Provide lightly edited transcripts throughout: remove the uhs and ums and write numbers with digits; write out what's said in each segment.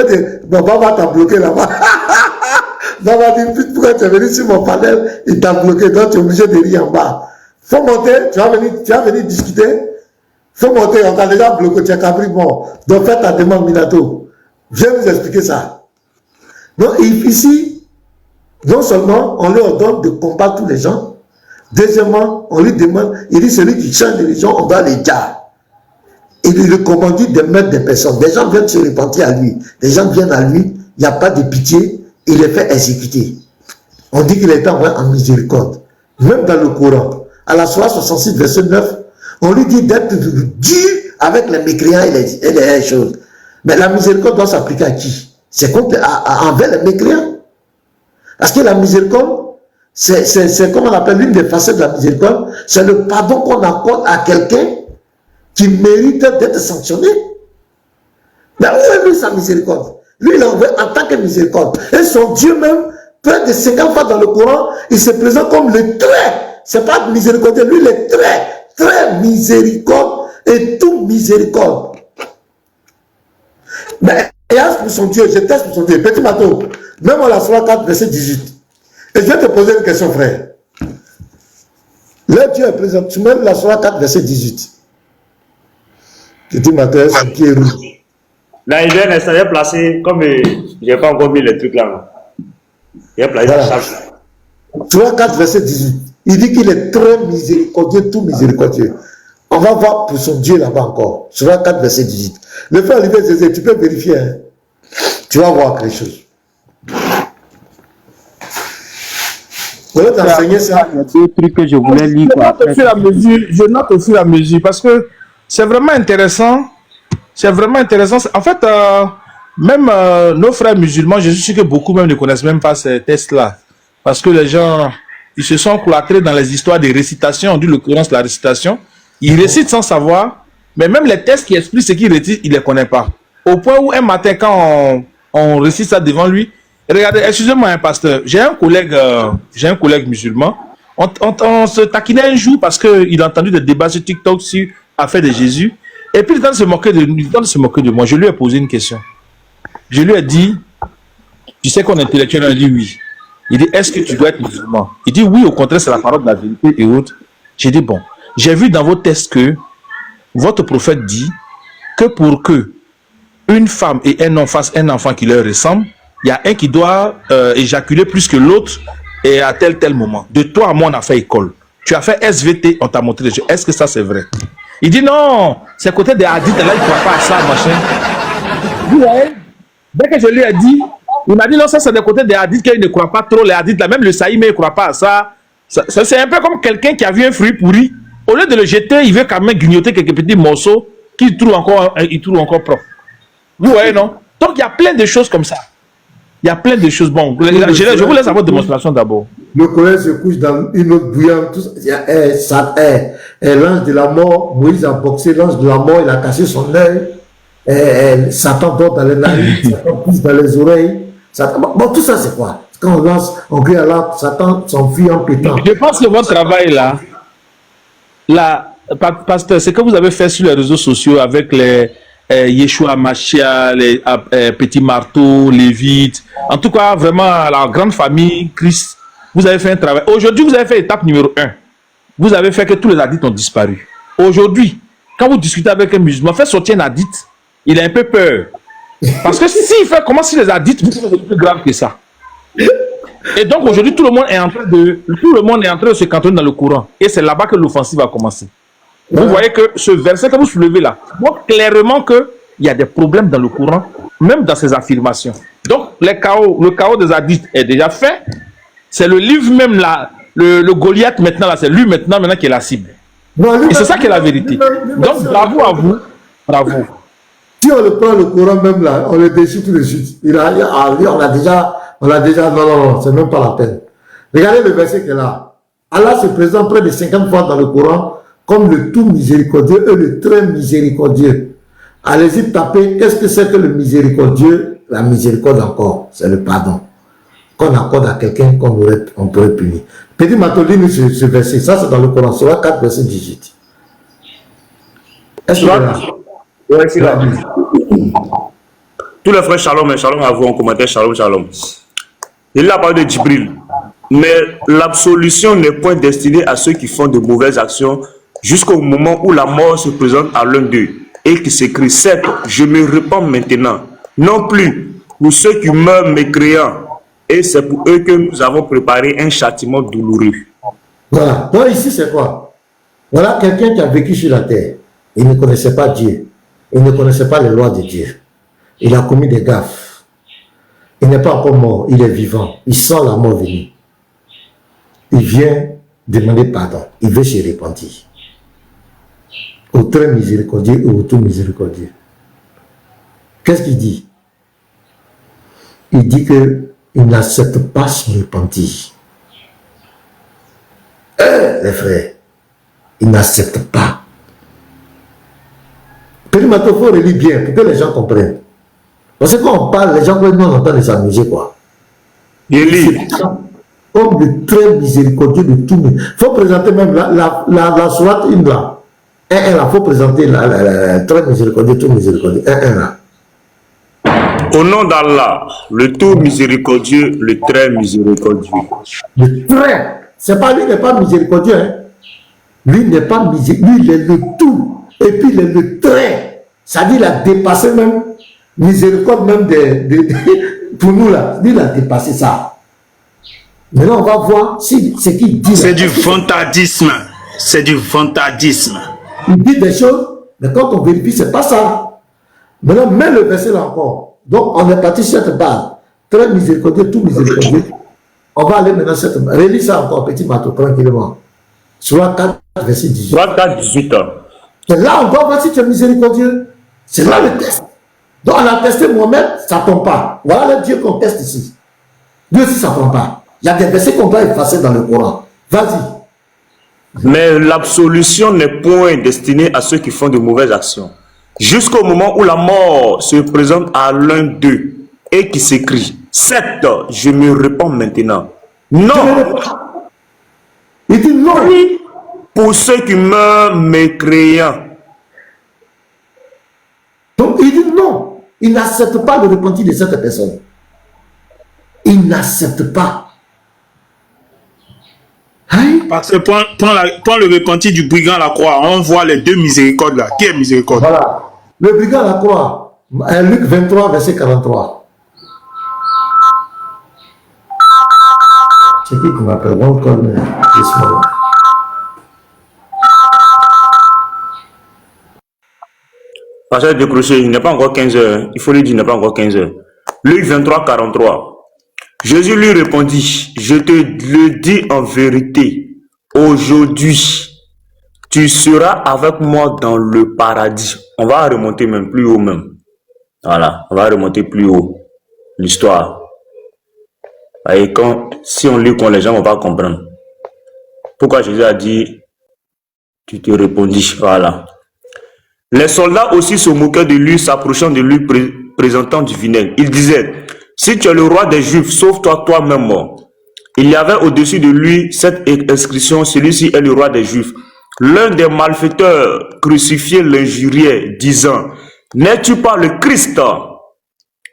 lieu de, Baba va t'a bloqué là-bas. Baba dit, pourquoi tu es venu sur mon panel, il t'a bloqué, donc tu es obligé de rire en bas. Faut monter, tu vas venir discuter. Faut monter, on t'a déjà bloqué, tu as capri, bon. Donc fais ta demande, Minato. Viens nous expliquer ça. Donc ici, non seulement on leur donne de combattre tous les gens, deuxièmement, on lui demande, il dit celui qui change de religion, on doit les dire. Il lui recommande de mettre des personnes. Des gens viennent se repentir à lui. Des gens viennent à lui, il n'y a pas de pitié, il les fait exécuter. On dit qu'il est envoyé en miséricorde. Même dans le Coran, à la Sourate 66, verset 9, on lui dit d'être dur avec les mécréants et les choses. Mais la miséricorde doit s'appliquer à qui? C'est envers les mécréants. Parce que la miséricorde, c'est comme on appelle l'une des facettes de la miséricorde, c'est le pardon qu'on accorde à quelqu'un qui mérite d'être sanctionné. Mais où est lui sa miséricorde? Lui, il envoie en tant que miséricorde. Et son Dieu même, près de 50 fois dans le Coran, il se présente comme le très. C'est pas miséricordieux, lui, il est très miséricorde et tout miséricorde. Mais il y a pour son Dieu, je teste pour son Dieu. Petit bateau, même à la Sourate 4, verset 18. Et je vais te poser une question, frère. Le Dieu est présent, tu mets la Sourate 4, verset 18. Petit bateau, c'est qui est rouge. Là, il vient d'installer placé, comme je n'ai pas encore mis les trucs là. Il a placé Voilà. ça. Sourate 4, verset 18. Il dit qu'il est très miséricordieux, tout miséricordieux. On va voir pour son Dieu là-bas encore. Sourate 4, verset 18. Le frère Olivier Zézé, tu peux vérifier. Hein? Tu vas voir quelque chose. Vous voulez t'enseigner ça? Il y a deux trucs que je voulais lire. Je note au fur et à mesure parce que c'est vraiment intéressant. C'est vraiment intéressant. En fait, même nos frères musulmans, je suis sûr que beaucoup même ne connaissent même pas ces tests-là. Parce que les gens, ils se sont cloîtrés dans les histoires des récitations, d'où l'occurrence la récitation. Ils récitent sans savoir, mais même les tests qui expliquent ce qu'ils récitent, ils ne les connaissent pas. Au point où un matin, quand on récite ça devant lui, regardez, excusez-moi, un pasteur, j'ai un collègue musulman, on se taquinait un jour parce qu'il a entendu des débats sur TikTok sur l'affaire de Jésus, et puis il tente de se moquer de moi. Je lui ai posé une question. Je lui ai dit, tu sais qu'on est intellectuel, il dit oui. Il dit, est-ce que tu dois être musulman? Il dit oui, au contraire, c'est la parole de la vérité et autres. J'ai dit, bon, j'ai vu dans vos tests que votre prophète dit que pour que une femme et un homme fassent un enfant qui leur ressemble, il y a un qui doit éjaculer plus que l'autre et à tel moment. De toi à moi, on a fait école. Tu as fait SVT, on t'a montré les choses. Est-ce que ça, c'est vrai? Il dit non, c'est côté des hadiths, là, il ne croit pas à ça, machin. Vous voyez, dès que je lui ai dit, il m'a dit non, ça, c'est des côtés des hadiths qu'il ne croit pas trop, les hadiths, là, même le saïd, mais il ne croit pas à ça. C'est un peu comme quelqu'un qui a vu un fruit pourri. Au lieu de le jeter, il veut quand même grignoter quelques petits morceaux qu'il trouve encore propres. Vous voyez, non? Donc, il y a plein de choses comme ça. Il y a plein de choses. Bon, je vous laisse avoir démonstration d'abord. Le collègue se couche dans une autre bouillante. L'ange de la mort, Moïse a boxé l'ange de la mort, il a cassé son œil. Satan dort dans les narines, Satan pousse dans les oreilles. Bon, tout ça, c'est quoi? Quand on lance, on crie à l'arbre, Satan s'enfuit en pétant. Je pense que votre travail là, pasteur, c'est que vous avez fait sur les réseaux sociaux avec les Yeshua Machia, les petits marteaux, Lévites, en tout cas, vraiment, la grande famille, Christ, vous avez fait un travail. Aujourd'hui, vous avez fait étape numéro 1. Vous avez fait que tous les hadiths ont disparu. Aujourd'hui, quand vous discutez avec un musulman, faites sortir un hadith, il a un peu peur. Parce que s'il fait comment si les hadiths, vous savez, c'est plus grave que ça. Et donc aujourd'hui, tout le monde est en train de se cantonner dans le courant. Et c'est là-bas que l'offensive va commencer. Vous voyez que ce verset que vous soulevez là montre clairement qu'il y a des problèmes dans le courant, même dans ses affirmations. Donc le chaos des hadiths est déjà fait. C'est le livre même là, le Goliath maintenant là, c'est lui maintenant qui est la cible. Non, et c'est ça qui est la vérité. Donc bravo à vous, bravo. Si on le prend le courant même là, on le déchire tout de suite. On a déjà, non, c'est même pas la peine. Regardez le verset qui est là. Allah se présente près de 50 fois dans le Coran comme le tout miséricordieux et le très miséricordieux. Allez-y taper, qu'est-ce que c'est que le miséricordieux? La miséricorde encore, c'est le pardon qu'on accorde à quelqu'un qu'on pourrait punir. Petit Mato, lis-nous ce verset, ça c'est dans le Coran, Sourate 4, verset 18. Est-ce que là? Oui, c'est là. Tous les frères, shalom, et shalom à vous en commentaire, shalom, shalom. Il a parlé de Djibril. Mais l'absolution n'est point destinée à ceux qui font de mauvaises actions jusqu'au moment où la mort se présente à l'un d'eux et qui s'écrit, certes, je me répands maintenant, non plus pour ceux qui meurent mécréants, et c'est pour eux que nous avons préparé un châtiment douloureux. Voilà. Donc ici, c'est quoi? Voilà quelqu'un qui a vécu sur la terre. Il ne connaissait pas Dieu. Il ne connaissait pas les lois de Dieu. Il a commis des gaffes. Il n'est pas encore mort. Il est vivant. Il sent la mort venir. Il vient demander pardon. Il veut se repentir. Au très miséricordieux et au tout miséricordieux. Qu'est-ce qu'il dit? Il dit qu'il n'accepte pas se repentir. Les frères, il n'accepte pas. Périmètre, il faut relire bien pour que les gens comprennent. Parce que quand on parle, les gens peuvent nous entendre s'amuser, quoi. Il lit. Comme le très miséricordieux de tout. Il faut présenter même la sourate 1 là. Il faut présenter la très miséricordieux, tout miséricordieux. Là. Au nom d'Allah, le tout miséricordieux, le très miséricordieux. Le très. C'est pas lui, il n'est pas miséricordieux. Hein. Lui n'est pas miséricordieux. Lui, il est le tout. Et puis, il est le très. Ça dit, il a dépassé même miséricorde, même pour nous là. Lui, il a dépassé ça. Maintenant, on va voir si ce qu'il dit. C'est du vantardisme. C'est du vantardisme. Il dit des choses, mais quand on vérifie, c'est pas ça. Maintenant, mets le verset là encore. Donc, on est parti sur cette base. Très miséricordieux, tout miséricordieux. On va aller maintenant sur cette base. Relis ça encore, petit bateau, tranquillement. Soit 4, verset 18. Soit 4, 18 ans. C'est là, on doit voir si tu es miséricordieux. C'est là le test. Donc, on a testé Mohamed, ça ne tombe pas. Voilà le Dieu qu'on teste ici. Dieu aussi, ça ne tombe pas. Il y a des versets qu'on doit effacer dans le Coran. Vas-y. Mais l'absolution n'est point destinée à ceux qui font de mauvaises actions. Jusqu'au moment où la mort se présente à l'un d'eux et qui s'écrit, certes, je me répands maintenant. Non. Il dit non. Pour ceux qui meurent mécréants. Donc il dit non. Il n'accepte pas le repentir de cette personne. Il n'accepte pas. Hein? Parce que prends le repentir du brigand à la croix, on voit les deux miséricordes là. Qui est miséricorde? Voilà. Le brigand à la croix, Luc 23, verset 43. C'est qui m'appelle? Parce que décroché, il n'est pas encore 15 heures. Il faut lui dire, il n'est pas encore 15 heures. Luc 23, 43. Jésus lui répondit, je te le dis en vérité, aujourd'hui, tu seras avec moi dans le paradis. On va remonter même plus haut même. Voilà, on va remonter plus haut. L'histoire. Et si on lit, quand les gens ne vont pas comprendre. Pourquoi Jésus a dit, tu te répondis. Voilà. Les soldats aussi se moquaient de lui, s'approchant de lui, présentant du vinaigre. Ils disaient, si tu es le roi des Juifs, sauve-toi toi-même. Il y avait au-dessus de lui cette inscription, celui-ci est le roi des Juifs. L'un des malfaiteurs crucifiés l'injuriait, disant, n'es-tu pas le Christ?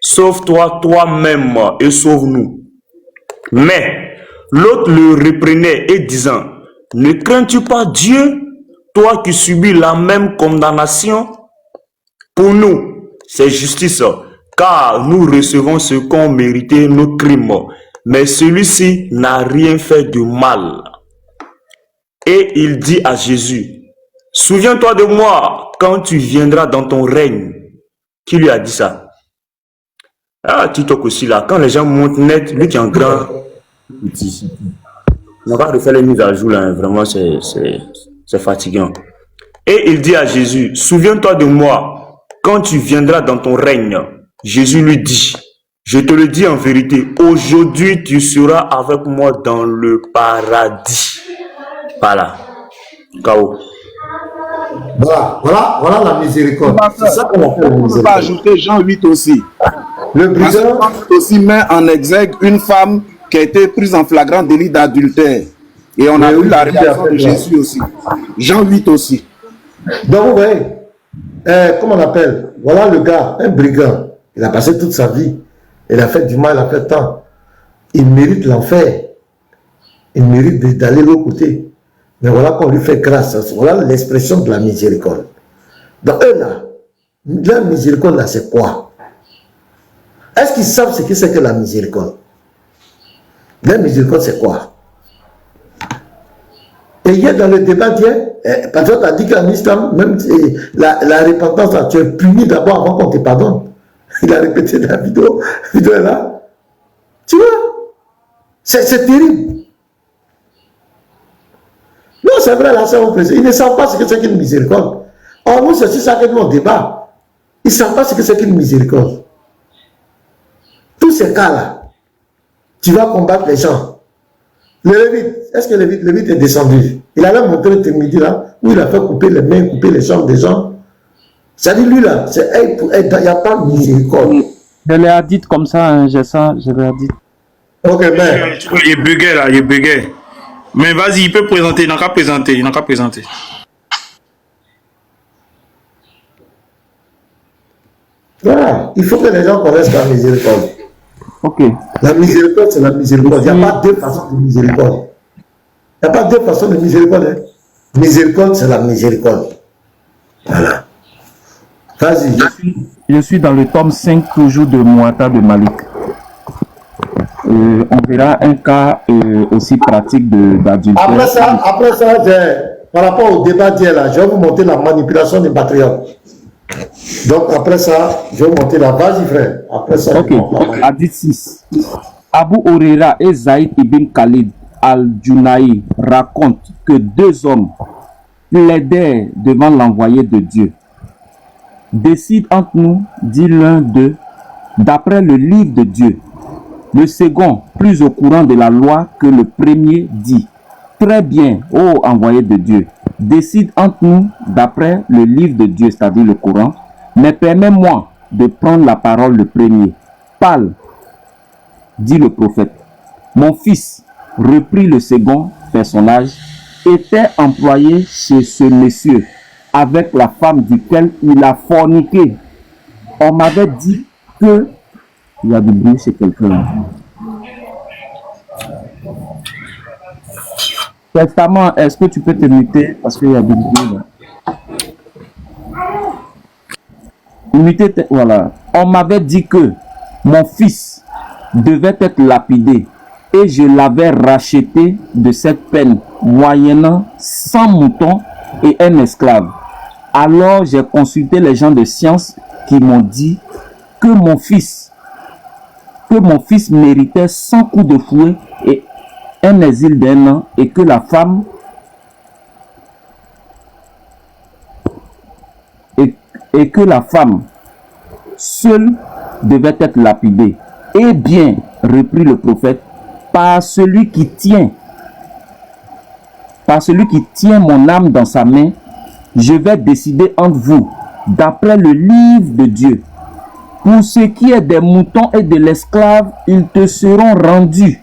Sauve-toi toi-même et sauve-nous. Mais l'autre le reprenait et disant, ne crains-tu pas Dieu, toi qui subis la même condamnation? Pour nous, c'est justice, car nous recevons ce qu'ont mérité nos crimes, mais celui-ci n'a rien fait de mal. Et il dit à Jésus, souviens-toi de moi quand tu viendras dans ton règne. Qui lui a dit ça? Ah, tu toques aussi là. Quand les gens montent net, lui qui est en grand, on va refaire les mises à jour là, vraiment c'est fatigant. Et il dit à Jésus, souviens-toi de moi quand tu viendras dans ton règne. Jésus lui dit, je te le dis en vérité, aujourd'hui tu seras avec moi dans le paradis. Voilà. K.O. Voilà la miséricorde. C'est ça qu'on appelle la On va miséricorde. ajouter Jean 8 aussi. Le Parce que brigand, Jean 8 aussi met en exergue une femme qui a été prise en flagrant délit d'adultère. Et on a Oui, vu la oui, réaction de oui. Jésus aussi. Jean 8 aussi. donc vous voyez, comment on appelle? Voilà le gars, un brigand. Il a passé toute sa vie. Il a fait du mal, il a fait tant. Il mérite l'enfer. Il mérite d'aller de l'autre côté. Mais voilà qu'on lui fait grâce. Voilà l'expression de la miséricorde. Donc eux là, la miséricorde là, c'est quoi? Est-ce qu'ils savent ce que c'est que la miséricorde? La miséricorde, c'est quoi? Et hier, dans le débat d'hier, parce que tu as dit qu'en islam, même la repentance, là, tu es puni d'abord avant qu'on te pardonne. Il a répété dans la vidéo est là. Tu vois? C'est terrible. Non, c'est vrai, là, c'est mon plaisir. Ils ne savent pas ce que c'est qu'une miséricorde. Or, nous, c'est ça que nous, on débat. Ils ne savent pas ce que c'est qu'une miséricorde. Tous ces cas-là, tu vas combattre les gens. Le Lévite, est-ce que le Lévite est descendu? Il allait montrer le midi là, où il a fait couper les mains, couper les jambes des gens. Ça dit, lui là, il n'y a pas de miséricorde. Je l'ai dit comme ça, hein, j'ai ça, je l'ai dit. Ok, ben. Il est bugué là, il est bugué. Mais vas-y, il peut présenter, il n'a qu'à présenter, il n'a qu'à présenter. Voilà, il faut que les gens connaissent la miséricorde. Ok. La miséricorde, c'est la miséricorde. Il n'y a pas deux façons de miséricorde. Il n'y a pas deux façons de miséricorde. Hein. Miséricorde, c'est la miséricorde. Voilà. Vas-y. Je suis dans le tome 5, toujours de Mouata de Malik. On verra un cas aussi pratique d'adultère. Après ça, par rapport au débat d'hier, là, je vais vous montrer la manipulation des patriotes. Donc après ça, je vais vous montrer la base, frère. Après ça, ok. Hadith 6. Abu Huraira et Zaïd ibn Khalid al-Junaï racontent que deux hommes plaidèrent devant l'envoyé de Dieu. Décide entre nous, dit l'un d'eux, d'après le livre de Dieu. Le second, plus au courant de la loi que le premier, dit: très bien, ô envoyé de Dieu, décide entre nous d'après le livre de Dieu, c'est-à-dire le Coran, mais permets-moi de prendre la parole le premier. Parle, dit le prophète. Mon fils, reprit le second personnage, était employé chez ce monsieur avec la femme duquel il a forniqué. On m'avait dit que... Il y a du bruit chez quelqu'un. Testament, est-ce que tu peux te muter parce qu'il y a du bruit là. Muter, voilà. On m'avait dit que mon fils devait être lapidé et je l'avais racheté de cette peine moyennant 100 moutons et un esclave. Alors j'ai consulté les gens de science qui m'ont dit que mon fils méritait 100 coups de fouet et un exil d'1 an et que la femme seule devait être lapidée. Eh bien, reprit le prophète, par celui qui tient mon âme dans sa main, je vais décider entre vous d'après le livre de Dieu. Pour ce qui est des moutons et de l'esclave, ils te seront rendus.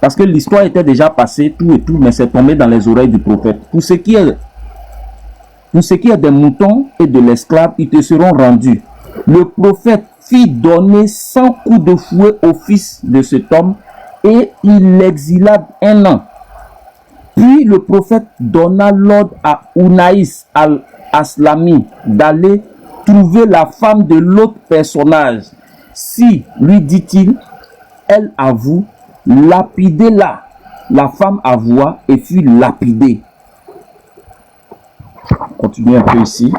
Parce que l'histoire était déjà passée, tout et tout, mais c'est tombé dans les oreilles du prophète. Pour ce qui est des moutons et de l'esclave, ils te seront rendus. Le prophète fit donner 100 coups de fouet au fils de cet homme et il l'exila 1 an. Puis le prophète donna l'ordre à Unaïs al-Aslami d'aller trouver la femme de l'autre personnage. Si, lui dit-il, elle avoue, lapidez-la. La femme avoua et fut lapidée. Continuez un peu ici.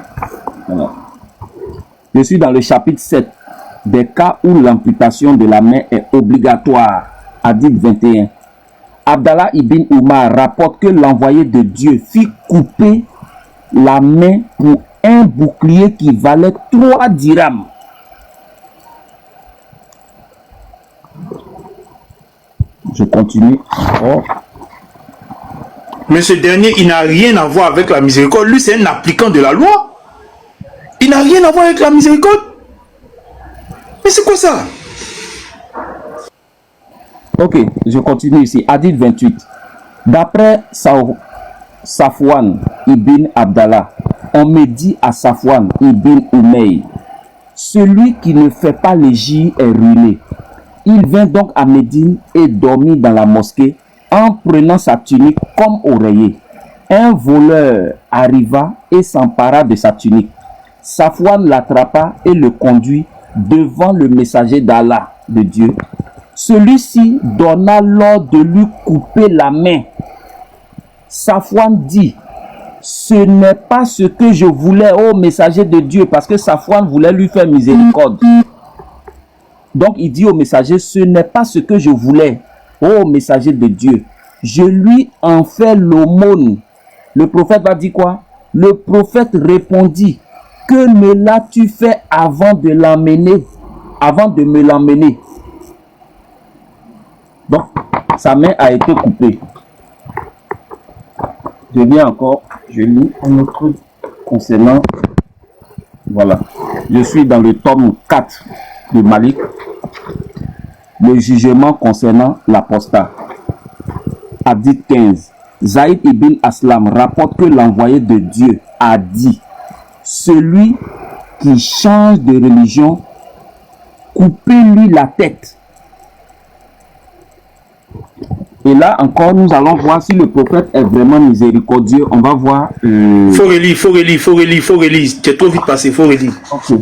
Voilà. Je suis dans le chapitre 7 des cas où l'amputation de la main est obligatoire. Hadith 21. Abdallah ibn Umar rapporte que l'envoyé de Dieu fit couper la main pour un bouclier qui valait 3 dirhams. Je continue. Oh. Mais ce dernier, il n'a rien à voir avec la miséricorde. Lui, c'est un appliquant de la loi. Il n'a rien à voir avec la miséricorde. Mais c'est quoi ça? Ok, je continue ici. Hadith 28. D'après Safwan ibn Abdallah, on me dit à Safwan ibn Umayy, Celui qui ne fait pas légir est ruiné. Il vint donc à Médine et dormit dans la mosquée en prenant sa tunique comme oreiller. Un voleur arriva et s'empara de sa tunique. Safouane l'attrapa et le conduit devant le messager d'Allah, de Dieu. Celui-ci donna l'ordre de lui couper la main. Safouane dit: ce n'est pas ce que je voulais, ô messager de Dieu, parce que Safouane voulait lui faire miséricorde. Donc il dit au messager: ce n'est pas ce que je voulais, ô messager de Dieu. Je lui en fais l'aumône. Le prophète va dire quoi? Le prophète répondit: que me l'as-tu fait avant de l'emmener, avant de me l'emmener? Donc sa main a été coupée. Je viens encore, je lis un autre truc concernant, voilà, je suis dans le tome 4 de Malik, le jugement concernant l'apostat. Hadith 15. Zaïd ibn Aslam rapporte que l'envoyé de Dieu a dit: celui qui change de religion, coupez-lui la tête. Et là encore, nous allons voir si le prophète est vraiment miséricordieux. On va voir. Faut relire. Tu es trop vite passé, faut relire. Okay.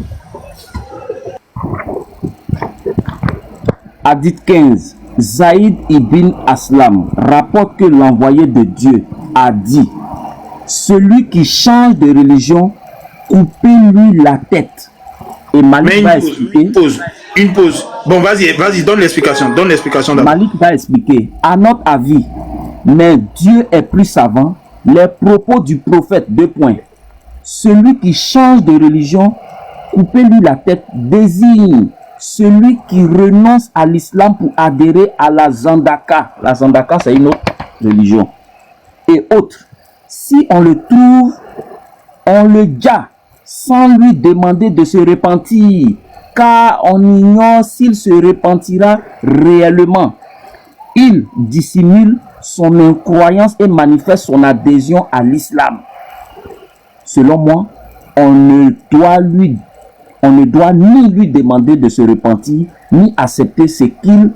Hadith 15. Zaïd ibn Aslam rapporte que l'envoyé de Dieu a dit: celui qui change de religion, coupez-lui la tête. Et Malik va expliquer. Une pause. Bon, vas-y, donne l'explication. D'abord. Malik va expliquer. À notre avis, mais Dieu est plus savant, les propos du prophète, 2 points. Celui qui change de religion, coupez-lui la tête, désigne celui qui renonce à l'islam pour adhérer à la Zandaka. La Zandaka, c'est une autre religion. Et autres. Si on le trouve, on le dit sans lui demander de se repentir, car on ignore s'il se repentira réellement. Il dissimule son incroyance et manifeste son adhésion à l'islam. Selon moi, on ne doit ni lui demander de se repentir, ni accepter ce qu'il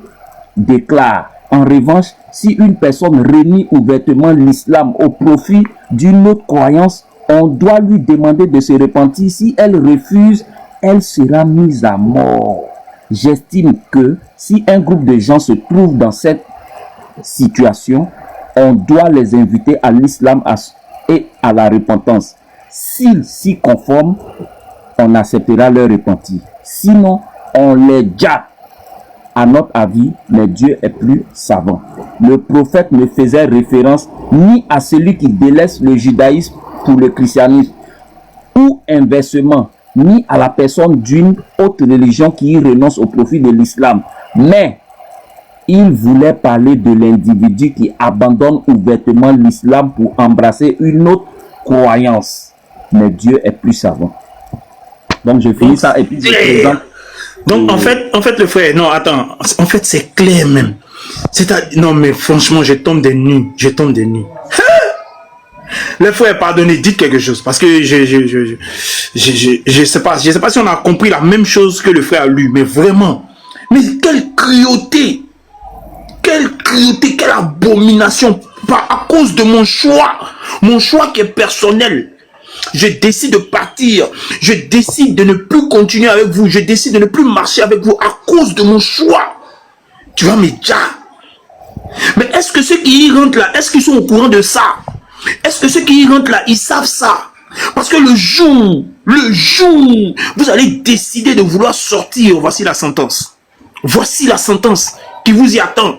déclare. En revanche, si une personne renie ouvertement l'islam au profit d'une autre croyance, on doit lui demander de se repentir. Si elle refuse, elle sera mise à mort. J'estime que si un groupe de gens se trouve dans cette situation, on doit les inviter à l'islam et à la repentance. S'ils s'y conforment, on acceptera leur repentir. Sinon, on les jette. À notre avis, mais Dieu est plus savant. Le prophète ne faisait référence ni à celui qui délaisse le judaïsme pour le christianisme, ou inversement, ni à la personne d'une autre religion qui y renonce au profit de l'islam. Mais il voulait parler de l'individu qui abandonne ouvertement l'islam pour embrasser une autre croyance. Mais Dieu est plus savant. Donc je finis ça et puis je présente. Donc en fait le frère, non attends, en fait c'est clair même. Non mais franchement je tombe des nues. Les frères, pardonnez, dites quelque chose parce que je sais pas si on a compris la même chose que le frère a lu, mais vraiment, mais quelle cruauté, quelle abomination, à cause de mon choix qui est personnel. Je décide de partir, je décide de ne plus continuer avec vous, je décide de ne plus marcher avec vous à cause de mon choix. Tu vois, mais déjà. Mais est-ce que ceux qui y rentrent là, est-ce qu'ils sont au courant de ça? Est-ce que ceux qui y rentrent là, ils savent ça? Parce que le jour, vous allez décider de vouloir sortir, voici la sentence. Voici la sentence qui vous y attend.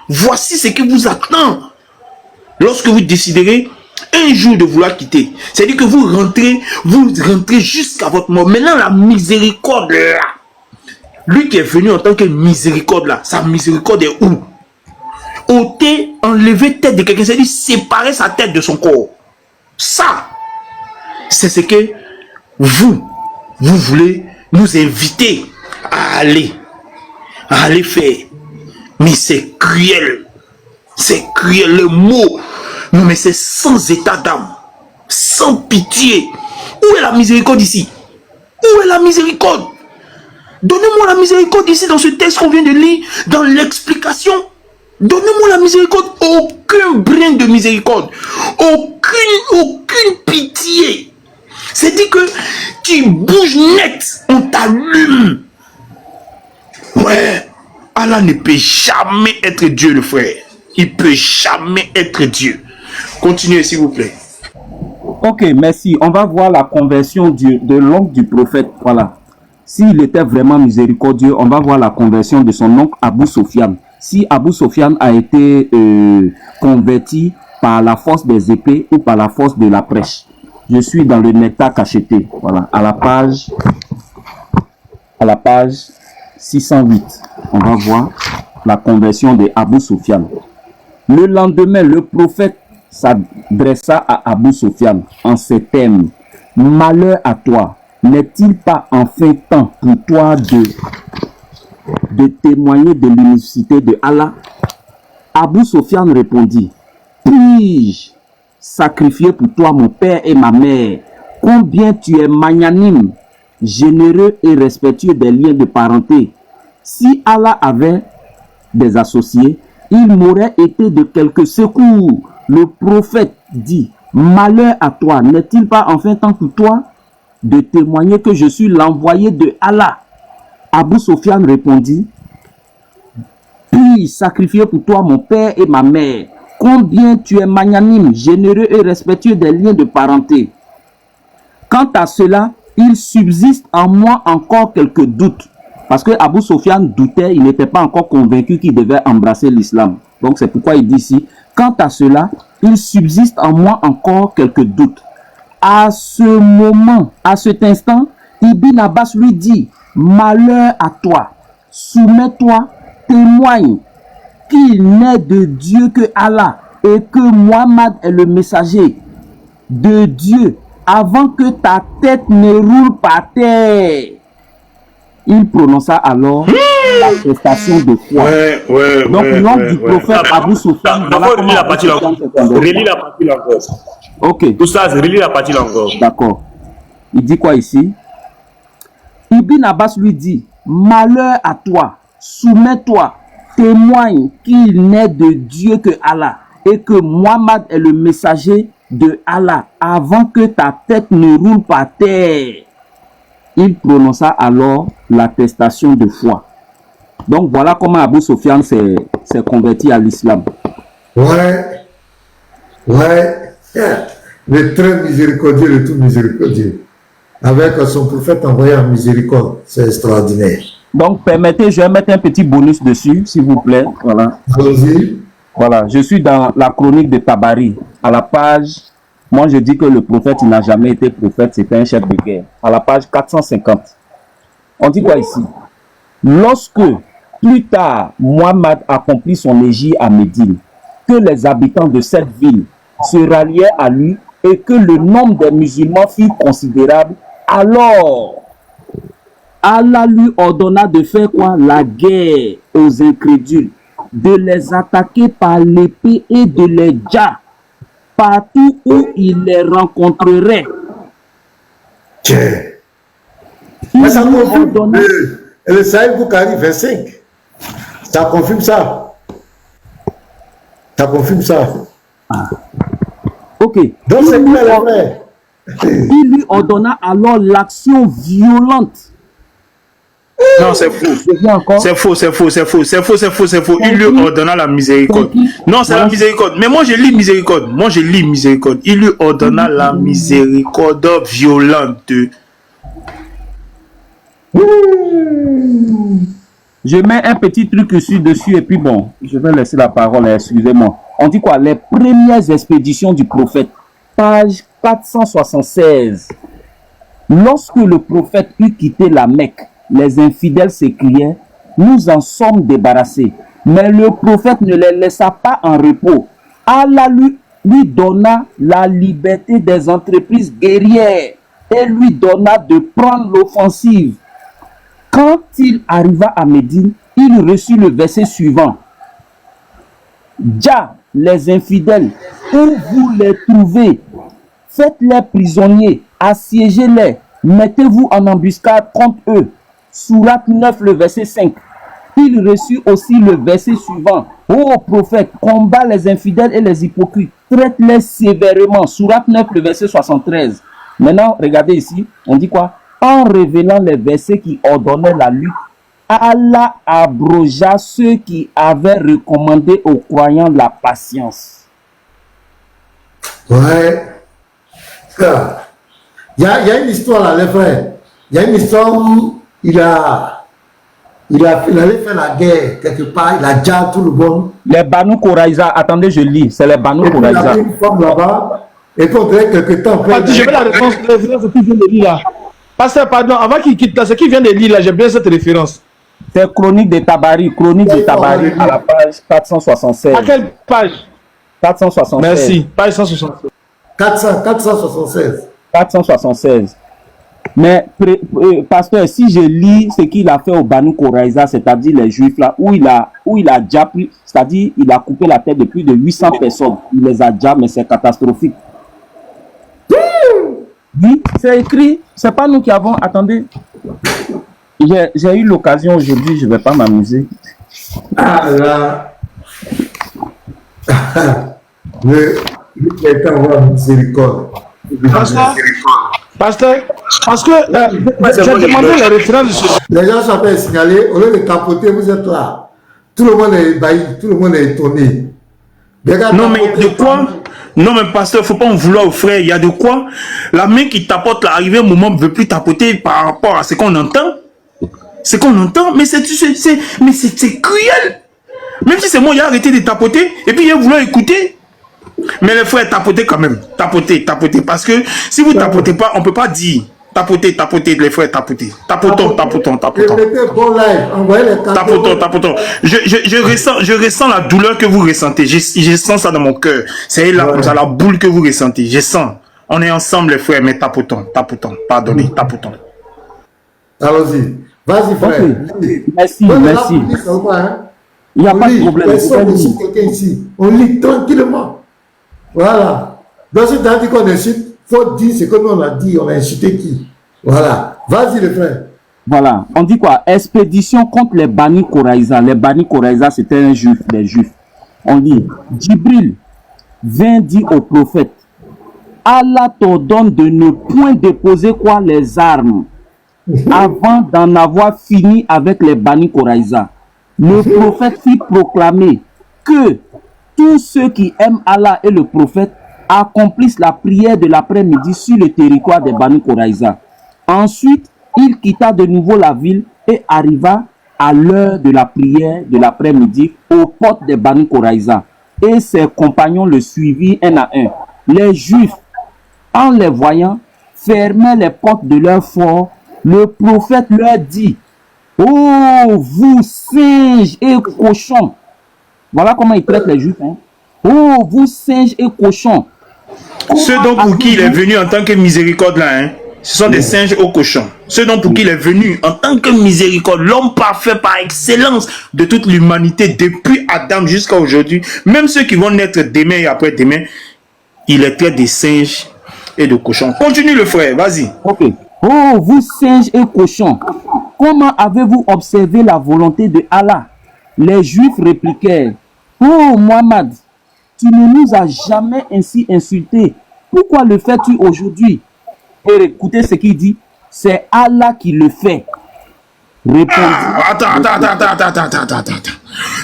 Voici ce qui vous attend. Lorsque vous déciderez un jour de vouloir quitter, c'est-à-dire que vous rentrez jusqu'à votre mort. Maintenant, la miséricorde là, lui qui est venu en tant que miséricorde là, sa miséricorde est où? Ôter, enlever tête de quelqu'un, c'est-à-dire séparer sa tête de son corps. Ça, c'est ce que vous voulez nous inviter à aller faire. Mais c'est cruel. C'est cruel, le mot. Non mais c'est sans état d'âme, sans pitié. Où est la miséricorde ici? Où est la miséricorde? Donnez-moi la miséricorde ici dans ce texte qu'on vient de lire, dans l'explication. Donnez-moi la miséricorde, aucun brin de miséricorde, aucune pitié. C'est dit que tu bouges net, on t'allume. Ouais, Allah ne peut jamais être Dieu, le frère. Il peut jamais être Dieu. Continuez, s'il vous plaît. Ok, merci. On va voir la conversion de l'oncle du prophète. Voilà. S'il était vraiment miséricordieux, on va voir la conversion de son oncle Abou Sofiane. Si Abou Sofiane a été converti par la force des épées ou par la force de la prêche. Je suis dans le Nectar cacheté. Voilà. À la page 608. On va voir la conversion de Abou Sofiane. Le lendemain, le prophète s'adressa à Abou Sofiane en ces termes. Malheur à toi, n'est-il pas enfin temps pour toi de témoigner de l'unicité de Allah? Abou Sofiane répondit, puis-je sacrifier pour toi mon père et ma mère? Combien tu es magnanime, généreux et respectueux des liens de parenté. Si Allah avait des associés, il m'aurait été de quelque secours. Le prophète dit, malheur à toi, n'est-il pas enfin temps pour toi de témoigner que je suis l'envoyé de Allah? Abou Sofiane répondit, puis sacrifier pour toi mon père et ma mère. Combien tu es magnanime, généreux et respectueux des liens de parenté. Quant à cela, il subsiste en moi encore quelques doutes. Parce que Abou Sofiane doutait, il n'était pas encore convaincu qu'il devait embrasser l'islam. Donc c'est pourquoi il dit ici, quant à cela, il subsiste en moi encore quelques doutes. À ce moment, à cet instant, Ibn Abbas lui dit, malheur à toi, soumets-toi, témoigne qu'il n'est de Dieu que Allah et que Muhammad est le messager de Dieu avant que ta tête ne roule par terre. Il prononça alors l'attestation de foi. Donc, l'oncle du prophète Abou Sofiane. D'abord, relis la partie encore. Relis la partie encore. Ok. Tout ça, relis la partie encore. D'accord. Il dit quoi ici? Ibn Abbas lui dit, malheur à toi, soumets-toi, témoigne qu'il n'est de Dieu que Allah et que Muhammad est le messager de Allah avant que ta tête ne roule par terre. Il prononça alors l'attestation de foi. Donc voilà comment Abou Sofiane s'est converti à l'islam. Ouais. Le très miséricordieux, le tout miséricordieux. Avec son prophète envoyé en miséricorde. C'est extraordinaire. Donc permettez, je vais mettre un petit bonus dessus, s'il vous plaît. Voilà. Allons-y. Voilà, je suis dans la chronique de Tabari. À la page, moi je dis que le prophète, il n'a jamais été prophète, c'était un chef de guerre. À la page 450. On dit quoi ici? Lorsque, plus tard, Muhammad accomplit son égide à Médine, que les habitants de cette ville se rallièrent à lui et que le nombre des musulmans fut considérable, alors Allah lui ordonna de faire quoi? La guerre aux incrédules, de les attaquer par l'épée et de les djah partout où il les rencontrerait. Tiens. Mais ça confirme le Sahel Bukhari 25. Ça confirme ça. Ça confirme ça. Ah. Ok. Donc c'est clair, les frères. Il lui ordonna alors l'action violente. Non, c'est faux. C'est faux. Il lui ordonna la miséricorde. Non, c'est la miséricorde. Mais moi, je lis miséricorde. Il lui ordonna la miséricorde violente. Je mets un petit truc dessus et puis bon, je vais laisser la parole, excusez-moi. On dit quoi? Les premières expéditions du prophète, page 476. Lorsque le prophète eut quitté la Mecque, les infidèles s'écriaient, nous en sommes débarrassés. Mais le prophète ne les laissa pas en repos. Allah lui donna la liberté des entreprises guerrières et lui donna de prendre l'offensive. Quand il arriva à Médine, il reçut le verset suivant. Dja, les infidèles, où vous les trouvez, faites-les prisonniers, assiégez-les, mettez-vous en embuscade contre eux. Sourate 9, le verset 5. Il reçut aussi le verset suivant. Ô prophète, combat les infidèles et les hypocrites, traite-les sévèrement. Sourate 9, le verset 73. Maintenant, regardez ici, on dit quoi? En révélant les versets qui ordonnaient la lutte, Allah abrogea ceux qui avaient recommandé aux croyants la patience. Ouais. Il y a une histoire là, les frères. Il y a une histoire où il allait faire la guerre quelque part, il a déjà tout le bon. Les Banu Koraïza, attendez, je lis, c'est les Banu Et puis il y Koraïza. avait une femme là-bas, et puis on dirait quelque temps après. J'ai la réponse de la référence qui vient de lire là. Pasteur, pardon, avant qu'il quitte là, c'est qui vient de lire là, j'ai bien cette référence. C'est Chronique de Tabari, à la page 476. À quelle page? 476. Merci, page 176. 476. 476. Mais, pasteur, si je lis ce qu'il a fait au Banu Koraïza, c'est-à-dire les Juifs là, où il a déjà pris, c'est-à-dire il a coupé la tête de plus de 800 personnes. Il les a déjà, mais c'est catastrophique. Oui, c'est écrit, c'est pas nous qui avons, attendez. J'ai eu l'occasion aujourd'hui, je ne vais pas m'amuser. Ah là. Quelqu'un va miséricorde. Pasteur, parce que j'ai demandé la référence de ce... Les gens sont appelés signaler, au lieu de tapoter, vous êtes là. Tout le monde est ébahi, tout le monde est étonné. Non, mais il y a de quoi? Non, mais pasteur, il ne faut pas en vouloir aux frères. Il y a de quoi? La main qui tapote, là, arrivé un moment, ne veut plus tapoter par rapport à ce qu'on entend. Ce qu'on entend, mais c'est cruel. Même si c'est moi, il a arrêté de tapoter, et puis il a voulu écouter. Mais les frères, tapotez quand même. Tapotez. Parce que si vous ne tapotez pas, on ne peut pas dire. Tapotez, les frères, tapotez. Tapotons. Tapotons. Je ressens la douleur que vous ressentez. Je sens ça dans mon cœur. C'est là, comme ça, la boule que vous ressentez. Je sens. On est ensemble, les frères, mais tapotons. Pardonnez, tapotons. Allons-y. Vas-y, frère. Okay. Merci. Il n'y a pas de problème. Quelqu'un ici. On lit tranquillement. Voilà. Donc, si tu as dit qu'on incite, il faut dire ce que nous on a dit. On a incité qui? Voilà. Vas-y, les frères. Voilà. On dit quoi? Expédition contre les Bani Koraïza. Les Bani Koraïza, c'était un juif, des juifs. On dit, Djibril vint dire au prophète, Allah t'ordonne de ne point déposer quoi? Les armes. Avant d'en avoir fini avec les Bani Koraïza. Le prophète fit proclamer que tous ceux qui aiment Allah et le prophète accomplissent la prière de l'après-midi sur le territoire des Bani Koraïza. Ensuite, il quitta de nouveau la ville et arriva à l'heure de la prière de l'après-midi aux portes des Bani Koraïza. Et ses compagnons le suivirent un à un. Les Juifs, en les voyant, fermaient les portes de leur fort. Le prophète leur dit, « Oh, vous singes et cochons !» Voilà comment il traite les Juifs. Hein. « Oh, vous singes et cochons !» Ceux dont pour qui il est venu en tant que miséricorde là, hein, ce sont des singes aux cochons. Ceux dont pour qui il est venu en tant que miséricorde, l'homme parfait par excellence de toute l'humanité depuis Adam jusqu'à aujourd'hui. Même ceux qui vont naître demain et après-demain, il est traite des singes et de cochons. Continue le frère, vas-y. Ok. Oh, vous singes et cochons, comment avez-vous observé la volonté de Allah? Les Juifs répliquèrent, oh Mohammed, tu ne nous as jamais ainsi insultés. Pourquoi le fais-tu aujourd'hui? Et écoutez ce qu'il dit, c'est Allah qui le fait. Attends.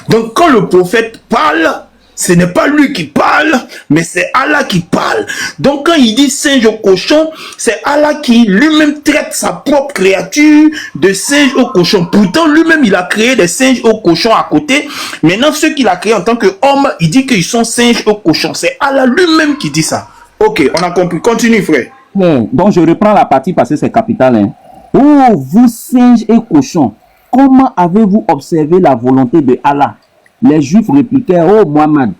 Donc quand le prophète parle, ce n'est pas lui qui parle, mais c'est Allah qui parle. Donc quand il dit singe au cochon, c'est Allah qui lui-même traite sa propre créature de singe au cochon. Pourtant lui-même il a créé des singes au cochon à côté. Maintenant ceux qu'il a créés en tant qu'homme, il dit qu'ils sont singes au cochon. C'est Allah lui-même qui dit ça. Ok, on a compris. Continue frère. Donc je reprends la partie parce que c'est capital. Hein. Oh vous singes et cochons, comment avez-vous observé la volonté de Allah? Les Juifs répliquèrent, oh Mohammed,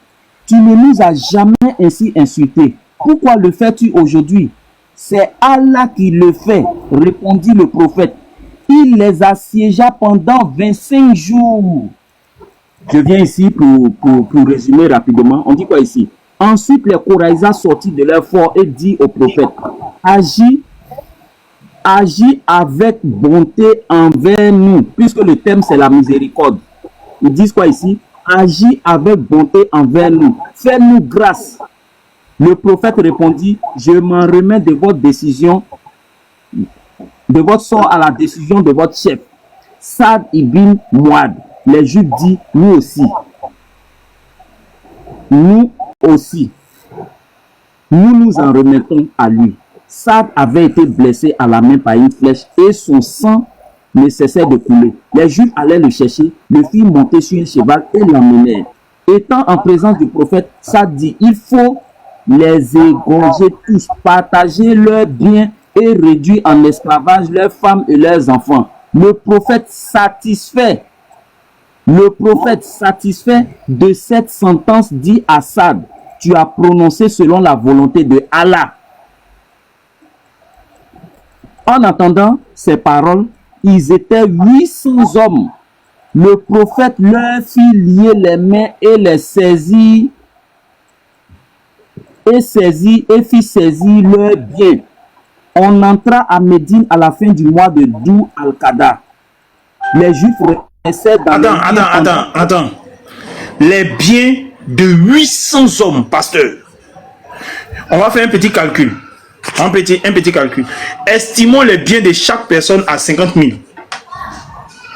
tu ne nous as jamais ainsi insultés. Pourquoi le fais-tu aujourd'hui? C'est Allah qui le fait, répondit le prophète. Il les assiégea pendant 25 jours. Je viens ici pour résumer rapidement. On dit quoi ici? Ensuite, les Koraïzas sortirent de leur fort et dit au prophète, agis agis avec bonté envers nous, puisque le thème c'est la miséricorde. Ils disent quoi ici? Agis avec bonté envers nous. Fais-nous grâce. Le prophète répondit, je m'en remets de votre décision, de votre sort à la décision de votre chef. Saad ibn Muad. Les Juifs disent, nous aussi. Nous aussi. Nous nous en remettons à lui. Saad avait été blessé à la main par une flèche et son sang ne cessait de couler. Les Juifs allaient le chercher, le firent monter sur un cheval et l'emmenèrent. Étant en présence du prophète, Saad dit, il faut les égorger tous, partager leurs biens et réduire en esclavage leurs femmes et leurs enfants. Le prophète satisfait de cette sentence dit à Saad, tu as prononcé selon la volonté de Allah. En entendant ces paroles, ils étaient 800 hommes. Le prophète leur fit lier les mains et les saisit et fit saisir leurs biens. On entra à Médine à la fin du mois de Dou al-Qada. Les Juifs restaient dans Attends. Les biens de 800 hommes, pasteur. On va faire un petit calcul. Un petit calcul. Estimons les biens de chaque personne à 50 000.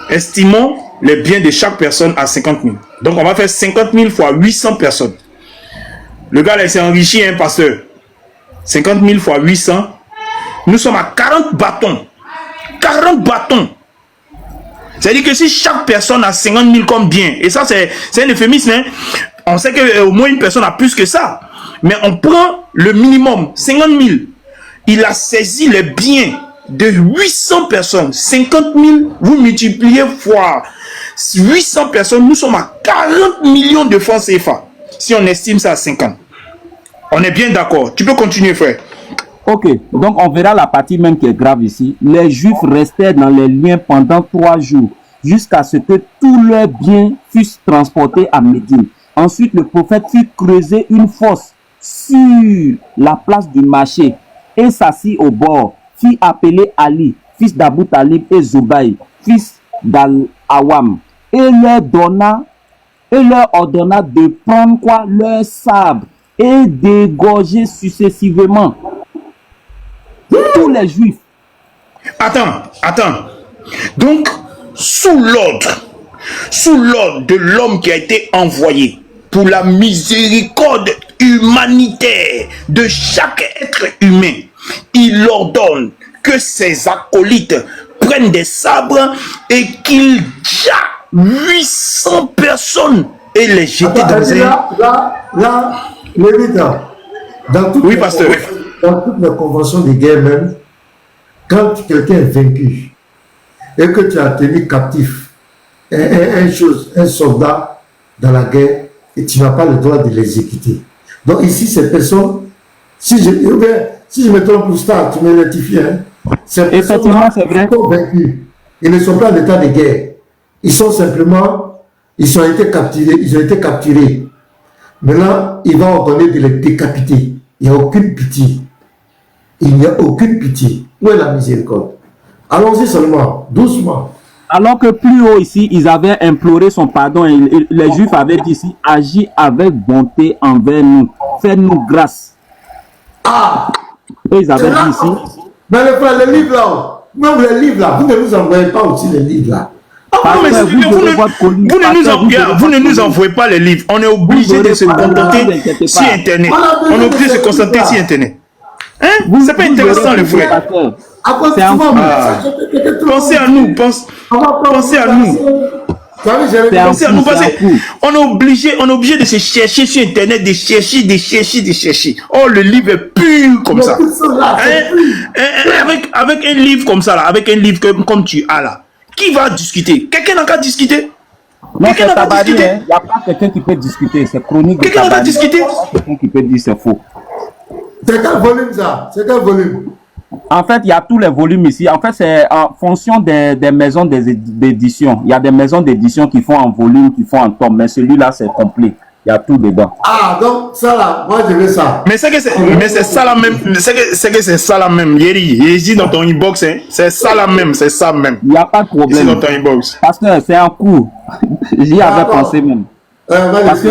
Estimons les biens de chaque personne à 50 000. Donc on va faire 50 000 fois 800 personnes. Le gars là il s'est enrichi, hein, pasteur. 50 000 fois 800. Nous sommes à 40 bâtons. 40 bâtons. C'est-à-dire que si chaque personne a 50 000 comme bien, et ça c'est un euphémisme, hein, on sait qu'au moins une personne a plus que ça. Mais on prend le minimum, 50 000. Il a saisi les biens de 800 personnes. 50 000, vous multipliez fois 800 personnes, nous sommes à 40 millions de francs CFA. Si on estime ça à 50. On est bien d'accord. Tu peux continuer, frère. Ok, donc on verra la partie même qui est grave ici. Les Juifs restaient dans les liens pendant 3 jours, jusqu'à ce que tous leurs biens fussent transportés à Médine. Ensuite, le prophète fit creuser une fosse sur la place du marché et s'assit au bord. Fit appeler Ali, fils d'Abu Talib, et Zubaï, fils d'Al-Awam, et leur ordonna de prendre quoi? Leur sabre et d'égorger successivement tous les Juifs. Attends. Donc, sous l'ordre de l'homme qui a été envoyé pour la miséricorde humanitaire de chaque être humain, il ordonne que ses acolytes prennent des sabres et qu'ils jaillent 800 personnes et les jettent dans un... Dans toutes Oui, les pasteur. Dans toutes les conventions de guerre même, quand quelqu'un est vaincu et que tu as tenu captif un soldat dans la guerre et tu n'as pas le droit de l'exécuter. Donc ici, ces personnes, si je me trompe pour ça, tu me rectifies, hein, ces personnes sont vaincus. Ils ne sont pas en état de guerre. Ils ont été capturés. Maintenant, il va ordonner de les décapiter. Il n'y a aucune pitié. Où est la miséricorde? Allons-y seulement, doucement. Alors que plus haut ici, ils avaient imploré son pardon et les Juifs avaient dit ici, agis avec bonté envers nous, fais-nous grâce. Ah! Et ils avaient dit ici. Mais les livres là, même les livres là, vous ne nous envoyez pas aussi les livres là. Vous ne nous envoyez pas les livres. On est obligé de se contenter sur Internet. On est obligé de se contenter sur Internet. Hein? C'est pas intéressant, le frère. Pensez à nous. Pensez à nous. On est obligé de se chercher sur Internet, de chercher. Oh, le livre est pur comme ça. Avec un livre comme ça, là, avec un livre comme tu as là. Qui va discuter? Quelqu'un n'a qu'à discuter. Non, c'est Tabari, il n'y a pas quelqu'un qui peut discuter. C'est chronique de Quelqu'un n'a qu'à discuter. Quelqu'un qui peut dire c'est faux. C'est quel volume ça? C'est quel volume? En fait, il y a tous les volumes ici. En fait, c'est en fonction des maisons d'édition. Il y a des maisons d'édition qui font en volume, qui font en tome. Mais celui-là, c'est complet. Il y a tout dedans. Ah, donc ça là, moi je veux ça. Mais c'est ça la même. C'est ça la même. Yeri, dit dans ton inbox, hein. C'est ça la même. C'est ça même. Il n'y a pas de Ici problème. dans ton inbox. Parce que c'est un coup. J'y avais D'accord. pensé même. Vas-y, Parce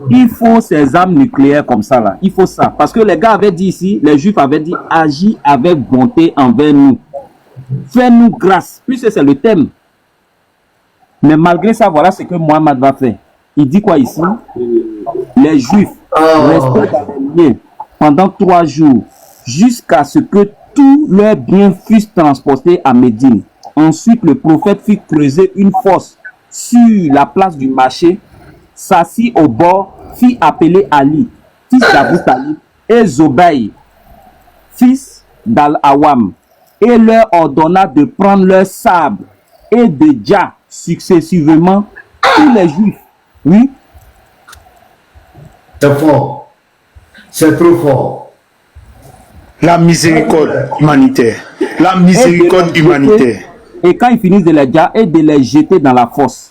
qu'il faut ces armes nucléaires comme ça là. Il faut ça. Parce que les gars avaient dit ici, les juifs avaient dit agis avec bonté envers nous. Fais-nous grâce. Puisque c'est le thème. Mais malgré ça, voilà ce que Mohamed va faire. Il dit quoi ici? Les juifs restent dans les lieux pendant 3 jours jusqu'à ce que tous leurs biens fussent transportés à Médine. Ensuite, le prophète fit creuser une fosse sur la place du marché, s'assit au bord, fit appeler Ali, fils d'Abou Talib, et Zobaï, fils d'Al-Awam, et leur ordonna de prendre leurs sabres et de déjà successivement tous les juifs. Oui, c'est fort. C'est trop fort. La miséricorde humanitaire. La miséricorde humanitaire. et quand ils finissent de les dire, et de les jeter dans la fosse.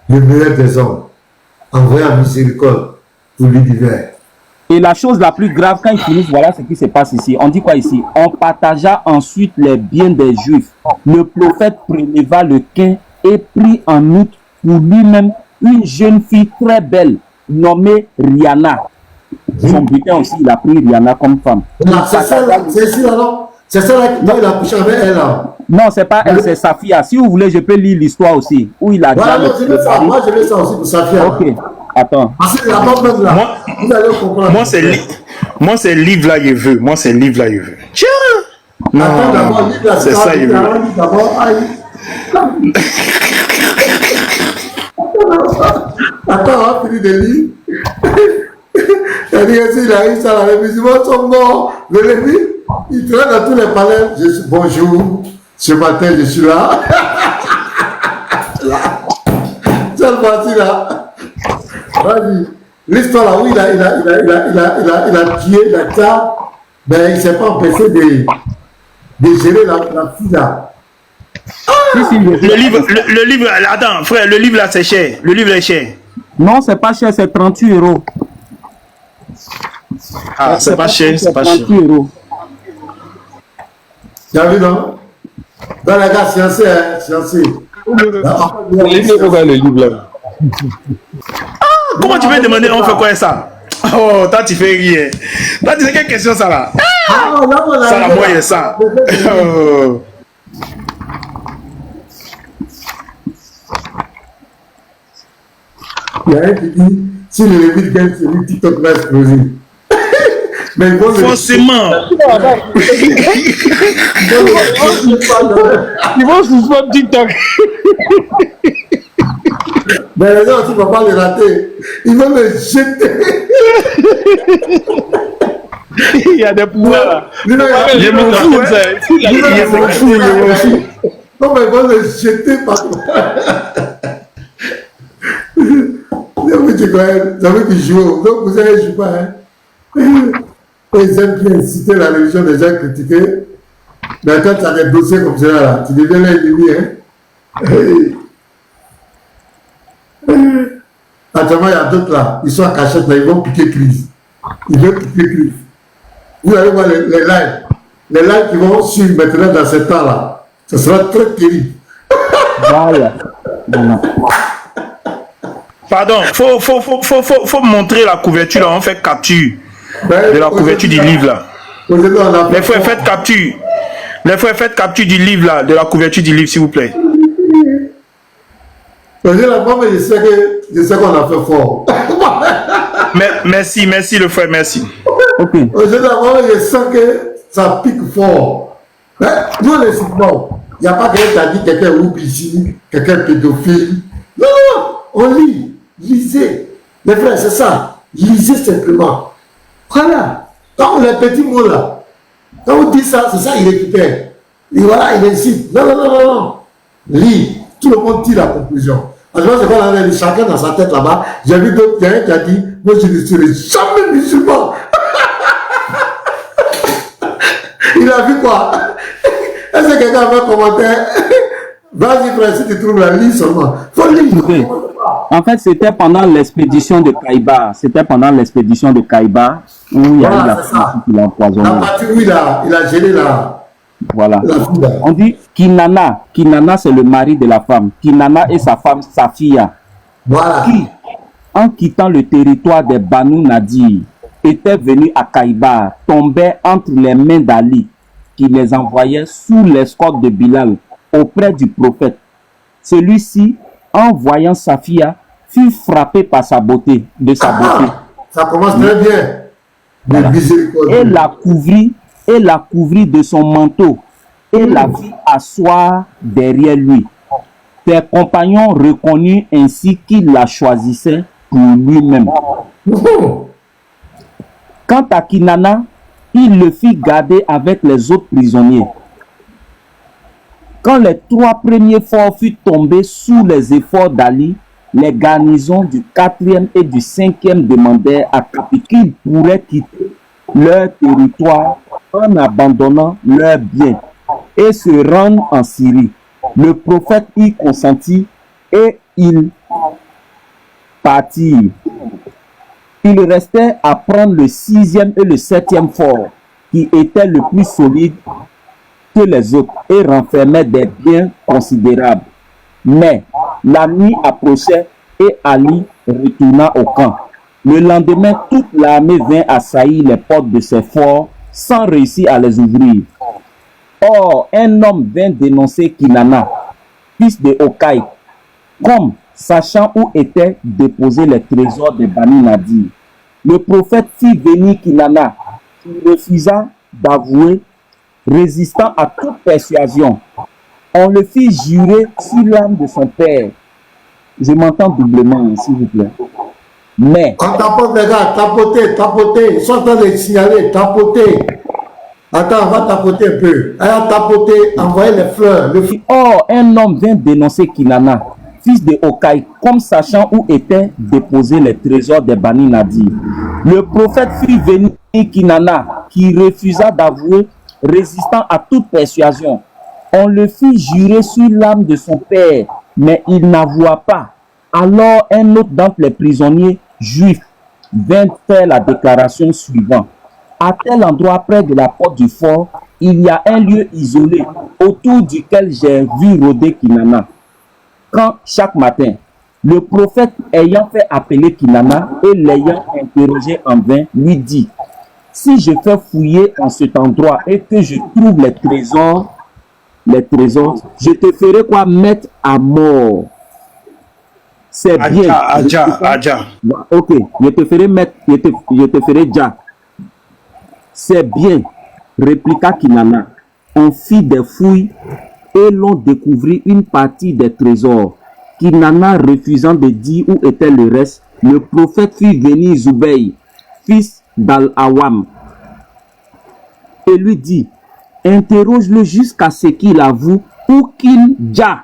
Le meilleur des hommes, envoyé en miséricorde pour l'univers. Et la chose la plus grave, quand ils finissent, voilà ce qui se passe ici. On dit quoi ici? On partagea ensuite les biens des Juifs. Le prophète préleva le quin et prit en outre pour lui-même une jeune fille très belle, nommée Rihanna. Son butin aussi, il a pris Rihanna comme femme. C'est ça là, c'est ici là, non? C'est ça là, il a couché avec elle là. Non, c'est pas elle, c'est Safia. Si vous voulez, je peux lire l'histoire aussi. Où il a Voilà, moi je veux ça, moi je veux ça aussi pour Safia. Ok, attends. Parce que la bonne là, vous allez comprendre. Moi, c'est livre là, je veux. Moi, c'est livre là, je veux. Tiens! Non, Attends d'abord, livre là, c'est ça, je veux. d'abord, aïe. Attends, on finit de lire. C'est-à-dire que s'il a eu ça, là, les musulmans sont morts. Le Lévi, il traîne dans tous les palais. Bonjour, ce matin je suis là. Là. Cette partie là. Vas-y. L'histoire là où il a tué la table, mais il ne s'est pas empêché de gérer la fille là. Le livre, attends, frère, le livre là, c'est cher. Le livre est cher. Non, c'est pas cher, c'est 38 €. Ah, c'est pas cher, c'est pas cher. 38 €. Tu as vu, non? Dans les gars, sciencés, hein, sciencés. Le livre là. Comment tu peux demander, on fait quoi ça? Oh, toi, tu fais rire. Toi, tu sais quelle question ça là? Ah, là, Ça, la moyenne, ça. Oh. Il y a un qui dit, si le Lévite gagne, c'est lui, TikTok va exploser. Mais il faut Forcément. Ils vont suspendre TikTok. Mais les gens, tu ne vas pas les rater. Ils vont le jeter. Il y a des pouvoirs là. Je m'en fous, hein. Je m'en fous. Non, mais ils vont le jeter partout. Vous avez qu'ils jouent. Donc vous avez joué pas. Hein. Ils aiment bien citer la religion des gens critiqués. Mais quand tu as des dossiers comme ça, là, tu deviens l'ennemi. Hein. Actuellement, il y a d'autres là. Ils sont en cachette là. Ils vont piquer crise. Ils veulent piquer crise. Vous allez voir les lives. Les lives qui vont suivre maintenant dans ce temps là. Ce sera très terrible. Voilà. Voilà. Pardon, faut montrer la couverture là. On fait capture de la couverture du livre là. Les frères, faites capture. Les frères, faites capture du livre là, de la couverture du livre, s'il vous plaît. Je sais qu'on a fait fort. Merci le frère, merci. Ok. Aujourd'hui, je sens que ça pique fort. Mais nous, les non. Il n'y a pas quelqu'un qui a dit quelqu'un oublie ici, quelqu'un pédophile. Non, on lit. Lisez. Les frères, c'est ça. Lisez simplement. Voilà. Quand les petits mots là, quand on dit ça, c'est ça, il récupère. Et voilà, il incite. Non. Lis. Tout le monde tire la conclusion. Alors, c'est quoi là, chacun dans sa tête là-bas. J'ai vu d'autres qui a dit, moi je ne serai jamais musulman. Il a vu quoi? Est-ce que quelqu'un a fait un commentaire? Vas-y, frère, si tu trouves la liste seulement. Faut lire. En fait, c'était pendant l'expédition de Kaïba. C'était pendant l'expédition de Kaïba où il y a eu Voilà, la c'est ça. fille qui l'a empoisonné. La partie où il a gelé Voilà. la fille là. On dit Kinana. Kinana, c'est le mari de la femme. Kinana et sa femme, Safia, Voilà. qui, en quittant le territoire des Banu Nadir, étaient venus à Kaïba, tombaient entre les mains d'Ali, qui les envoyait sous l'escorte de Bilal auprès du prophète. Celui-ci, en voyant Safia, fut frappé par sa beauté, de sa beauté, Ça commence très bien. Voilà. Miséricorde. et la couvrit de son manteau et la fit asseoir derrière lui. Ses compagnons reconnurent ainsi qu'il la choisissait pour lui-même. Quant à Kinana, il le fit garder avec les autres prisonniers. Quand les 3 premiers forts furent tombés sous les efforts d'Ali, les garnisons du 4e et du 5e demandèrent à Kapi qu'ils pourraient quitter leur territoire en abandonnant leurs biens et se rendre en Syrie. Le prophète y consentit et ils partirent. Il restait à prendre le 6e et le 7e fort, qui était le plus solide que les autres et renfermait des biens considérables. Mais la nuit approchait et Ali retourna au camp. Le lendemain, toute l'armée vint assaillir les portes de ces forts sans réussir à les ouvrir. Or, un homme vint dénoncer Kinana, fils de Okaï, comme sachant où étaient déposés les trésors des Bani Nadir. Le prophète fit venir Kinana, qui refusa d'avouer, résistant à toute persuasion. On le fit jurer sur l'âme de son père. Je m'entends doublement, s'il vous plaît. Mais, On tapote les gars, tapoter. Ils sont en train de signaler, tapoter. Attends, on va tapoter un peu. Allez, tapoter, envoyer les fleurs. or, un homme vint dénoncer Kinana, fils de Okaï, comme sachant où étaient déposés les trésors des Bani Nadir. Le prophète fit venir Kinana, qui refusa d'avouer, résistant à toute persuasion. On le fit jurer sur l'âme de son père, mais il n'avoua pas. Alors un autre d'entre les prisonniers juifs vint faire la déclaration suivante. À tel endroit près de la porte du fort, il y a un lieu isolé autour duquel j'ai vu rôder Kinana. Quand chaque matin, le prophète ayant fait appeler Kinana et l'ayant interrogé en vain, lui dit: si je fais fouiller en cet endroit et que je trouve les trésors, je te ferai quoi? Mettre à mort. C'est bien. Adja. Ok, je te ferai mettre, je te ferai déjà. C'est bien, répliqua Kinana. On fit des fouilles et l'on découvrit une partie des trésors. Kinana refusant de dire où était le reste, le prophète fit venir Zubeï, fils d'Al-Awam, et lui dit: interroge-le jusqu'à ce qu'il avoue ou qu'il dja.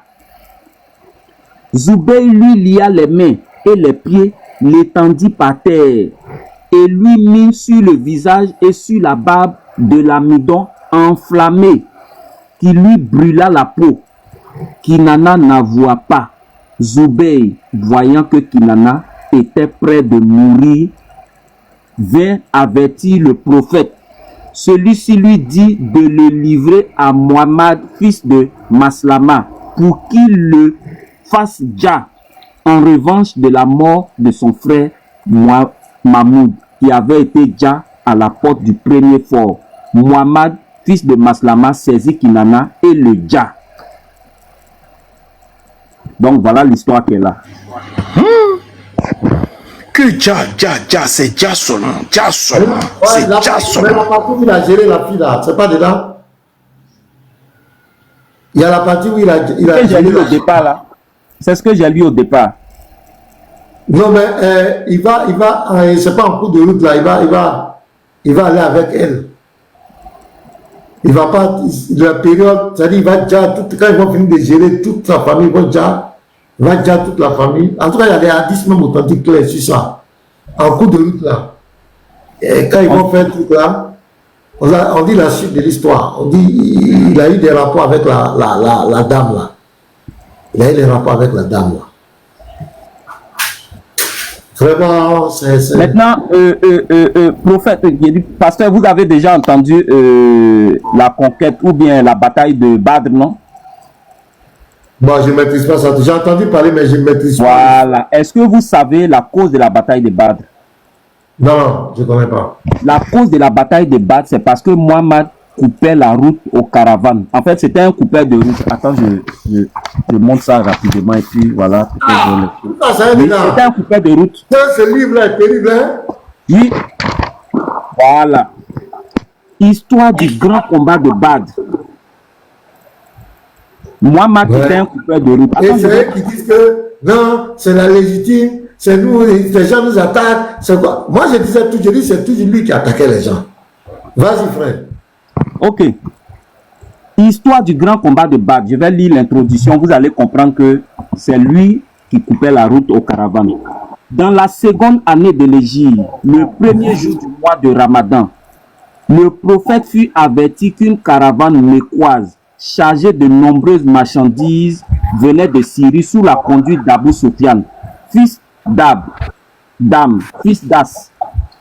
Zubeï lui lia les mains et les pieds, l'étendit par terre et lui mit sur le visage et sur la barbe de l'amidon enflammé qui lui brûla la peau. Kinana n'avoua pas. Zubeï, voyant que Kinana était près de mourir, vint avertir le prophète. Celui-ci lui dit de le livrer à Muhammad, fils de Maslama, pour qu'il le fasse dja en revanche de la mort de son frère Mahmoud, qui avait été dja à la porte du premier fort. Muhammad, fils de Maslama, saisit Kinana et le dja. Donc voilà l'histoire qu'elle a. Que Dja, c'est Dja seulement. Ouais, C'est Dja mais seulement. la partie où il a géré la fille là, c'est pas dedans. Il y a la partie où il a C'est ce que géré j'ai lu la au départ là. C'est ce que j'ai lu au départ. Non, mais il va, c'est pas en cours de route là, il va aller avec elle. Il va pas, la période, c'est-à-dire il va déjà, quand ils vont finir de gérer toute sa famille, il va déjà toute la famille. En tout cas, il y a des hadiths même authentiques clairs sur ça. En cours de route là. Et quand ils vont faire tout là, on dit la suite de l'histoire. On dit, il a eu des rapports avec la dame là. Il a eu des rapports avec la dame là. Vraiment, c'est... Maintenant, prophète, pasteur, vous avez déjà entendu la conquête ou bien la bataille de Badr, non? Bon, je ne maîtrise pas ça. J'ai entendu parler, mais je ne maîtrise pas. Voilà. Est-ce que vous savez la cause de la bataille de Badr? Non, je ne connais pas. La cause de la bataille de Badr, c'est parce que Muhammad coupait la route aux caravanes. En fait, c'était un coupeur de route. Attends, je montre ça rapidement et puis voilà. C'était un coupeur de route. Ce livre-là est terrible, hein? Oui. Voilà. Histoire du grand combat de Badr. Muhammad était un coupeur de route. Et c'est eux qui disent que non, c'est la légitime, c'est nous, les gens nous attaquent. C'est quoi? Moi, je disais tout, je dis c'est toujours lui qui attaquait les gens. Vas-y, frère. Ok. Histoire du grand combat de Badr. Je vais lire l'introduction. Vous allez comprendre que c'est lui qui coupait la route aux caravanes. Dans la seconde année de l'Hégire, le premier jour du mois de Ramadan, le prophète fut averti qu'une caravane mécoise chargée de nombreuses marchandises venait de Syrie sous la conduite d'Abu Sufyan, fils fils d'As,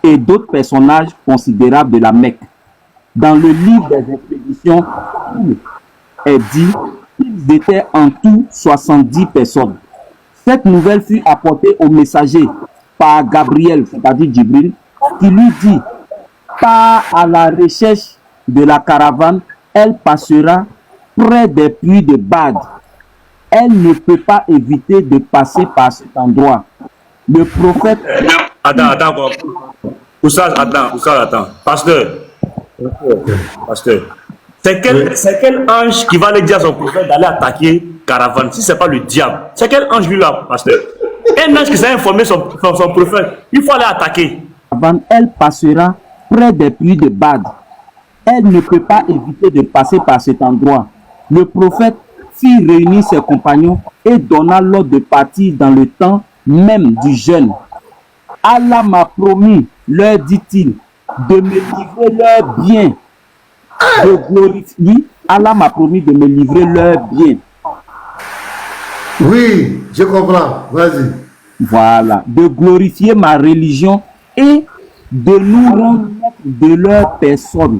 et d'autres personnages considérables de la Mecque. Dans le livre des expéditions, est dit qu'ils étaient en tout 70 personnes. Cette nouvelle fut apportée au messager par Gabriel, c'est-à-dire Djibril, qui lui dit: pars à la recherche de la caravane, elle passera près des puits de Badr. Elle ne peut pas éviter de passer par cet endroit. Le prophète... Attends. Attends. Pasteur. C'est quel ange qui va aller dire à son prophète d'aller attaquer caravane si ce n'est pas le diable? C'est quel ange lui là, pasteur? Un ange qui s'est informé son prophète. Il faut aller attaquer. Elle passera près des puits de Badr. Elle ne peut pas éviter de passer par cet endroit. Le prophète fit réunir ses compagnons et donna l'ordre de partir dans le temps même du jeûne. Allah m'a promis, leur dit-il, de me livrer leurs biens, de glorifier. Allah m'a promis de me livrer leurs biens. Oui, je comprends. Vas-y. Voilà, de glorifier ma religion et de nous rendre de leur personne.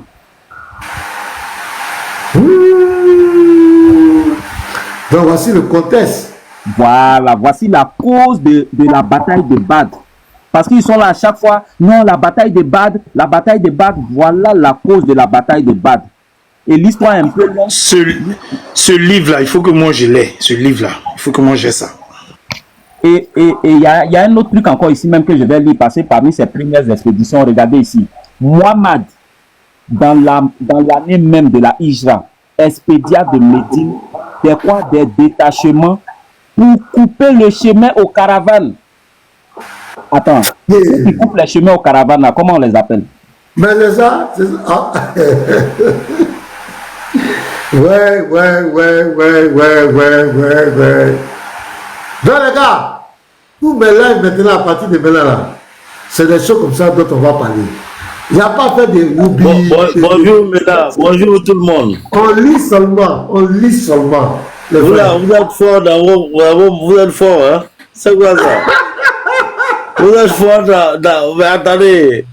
Donc voici le contexte. Voilà, voici la cause de la bataille de Badr. Parce qu'ils sont là à chaque fois, non, la bataille de Badr, voilà la cause de la bataille de Badr. Et l'histoire est un peu longue. Ce livre-là, il faut que moi je l'ai. Ce livre-là, il faut que moi j'ai ça. Et il y a un autre truc encore ici même que je vais lire passer parmi ces premières expéditions. Regardez ici. Muhammad, dans l'année même de la Hijra, expédia de Médine des détachements pour couper le chemin aux caravanes. Attends, ceux qui coupent les chemins aux caravanes, là, comment on les appelle? Mais les gens, c'est ça. Ah. Ouais. Donc les gars, tout mes lives maintenant, à partir de maintenant là, c'est des choses comme ça dont on va parler. Il n'y a pas fait de oubli. Bonjour mesdames, bonjour tout le monde. On lit seulement. Vous êtes fort vous êtes fort, hein? C'est quoi ça? Vous êtes fort mais attendez.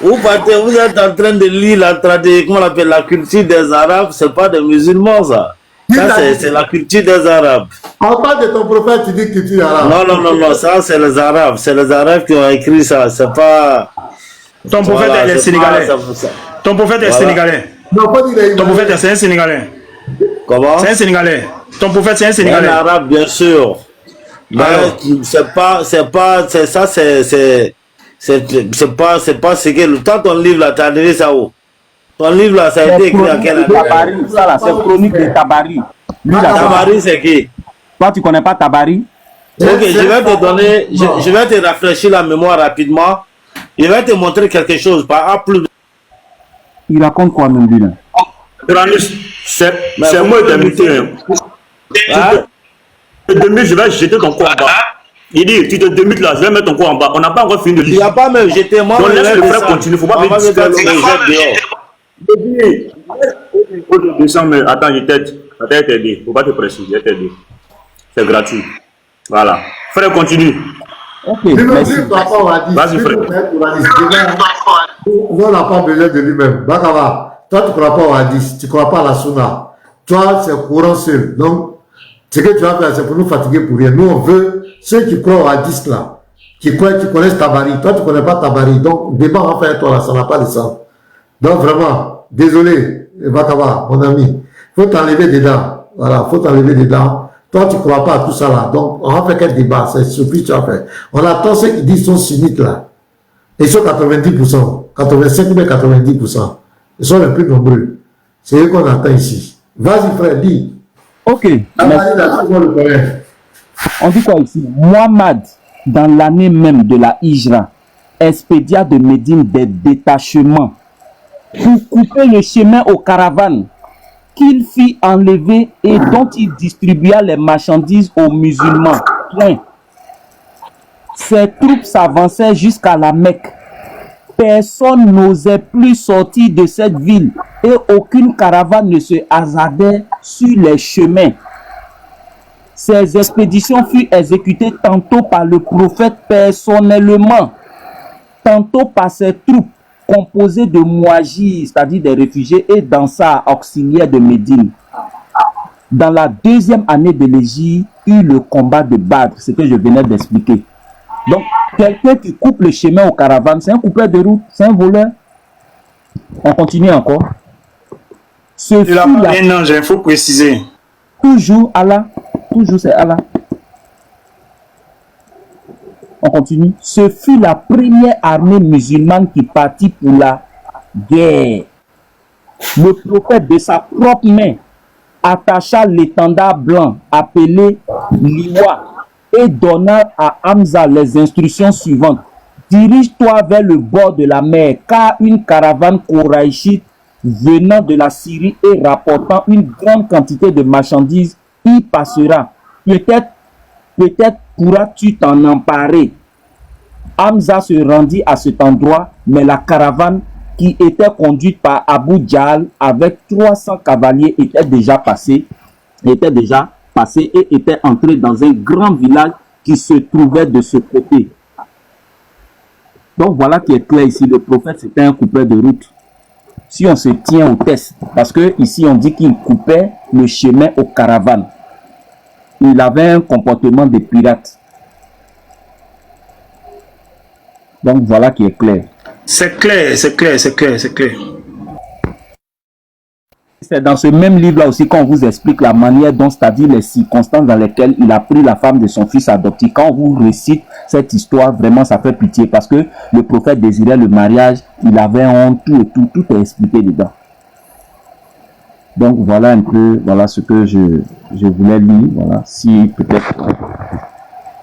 Vous êtes en train de lire comment on appelle la culture des Arabes, c'est pas des musulmans ça. Ça c'est la culture des Arabes. En parle de ton prophète, tu dis culture arabe. Non, ça c'est les Arabes. C'est les Arabes qui ont écrit ça, c'est pas... Ton prophète est sénégalais. Ton prophète est sénégalais. Non, pas dire ton prophète c'est un sénégalais. Comment? C'est un sénégalais. Ton prophète c'est un sénégalais. Un arabe bien sûr. Mais c'est pas ce que toi ton livre là t'as donné ça où? Ton livre là ça a été écrit en quelle année? C'est chronique de Tabari. Tabari c'est qui? Toi tu connais pas Tabari? Ok, je vais te donner, je vais te rafraîchir la mémoire rapidement. Je vais te montrer quelque chose par A plus. Il raconte quoi même lui là? C'est moi qui ai muté. Je vais jeter ton corps en bas. Il dit, tu te démutes là, je vais mettre ton corps en bas. On n'a pas encore fini de lire. Il n'y a pas même jeté moi. Donc laisse le frère continuer. Il ne faut pas me descends, mais attends, je t'aide. Il ne faut pas te presser, je vais t'aider. C'est gratuit. Voilà. Frère, continue. Ok, Lui-même, merci. lui, il ne croit pas au hadith. Vas-y, Lui, frère. il est coraniste. Nous, on n'a pas besoin de lui-même. Bakava, toi, tu ne crois pas au hadith. Tu ne crois pas à la sunna. Toi, c'est courant seul. Donc, ce que tu vas faire, c'est pour nous fatiguer pour rien. Nous, on veut ceux qui croient au hadith, là, qui connaissent Tabari. Toi, tu ne connais pas Tabari. Donc, débat, en fait, toi, là, ça n'a pas de sens. Donc, vraiment, désolé, Bakava, mon ami. Il faut t'enlever dedans. Voilà, il faut t'enlever dedans. Toi, tu ne crois pas à tout ça là. Donc, on va faire quel débat? C'est surpris, tu vas faire. On attend ceux qui disent qu'ils sont sunnites là. Ils sont 90%, 85 ou 90%. Ils sont les plus nombreux. C'est eux qu'on attend ici. Vas-y, frère, dis. Ok, merci. Merci. On dit quoi ici? Muhammad, dans l'année même de la Hijra, expédia de Médine des détachements pour couper le chemin aux caravanes qu'il fit enlever et dont il distribua les marchandises aux musulmans. Point. Ses troupes s'avançaient jusqu'à la Mecque. Personne n'osait plus sortir de cette ville et aucune caravane ne se hasardait sur les chemins. Ces expéditions furent exécutées tantôt par le prophète personnellement, tantôt par ses troupes composées de mouajirs, c'est-à-dire des réfugiés, et d'Ansar, auxiliaires de Médine. Dans la deuxième année de l'Hégire, eut le combat de Badr, ce que je venais d'expliquer. Donc, quelqu'un qui coupe le chemin aux caravanes, c'est un coupeur de route, c'est un voleur. On continue encore. Ce Il a fut pas un ange, il faut préciser. toujours Allah, toujours c'est Allah. On continue. Ce fut la première armée musulmane qui partit pour la guerre. Le prophète de sa propre main attacha l'étendard blanc appelé Liwa et donna à Hamza les instructions suivantes. Dirige-toi vers le bord de la mer, car une caravane koraïchite venant de la Syrie et rapportant une grande quantité de marchandises y passera. Peut-être pourras-tu t'en emparer. Hamza se rendit à cet endroit, mais la caravane qui était conduite par Abu Jahl avec 300 cavaliers était déjà passée et était entrée dans un grand village qui se trouvait de ce côté. Donc voilà qui est clair ici, le prophète c'était un coupeur de route. Si on se tient au test, parce que ici on dit qu'il coupait le chemin aux caravanes. Il avait un comportement de pirate. Donc voilà qui est clair. C'est clair, c'est clair, c'est clair, c'est clair. C'est dans ce même livre-là aussi qu'on vous explique la manière dont, c'est-à-dire les circonstances dans lesquelles il a pris la femme de son fils adoptif. Quand on vous récite cette histoire, vraiment ça fait pitié parce que le prophète désirait le mariage, il avait honte, tout est expliqué dedans. Donc voilà un peu, voilà ce que je voulais lire. Voilà, si peut-être,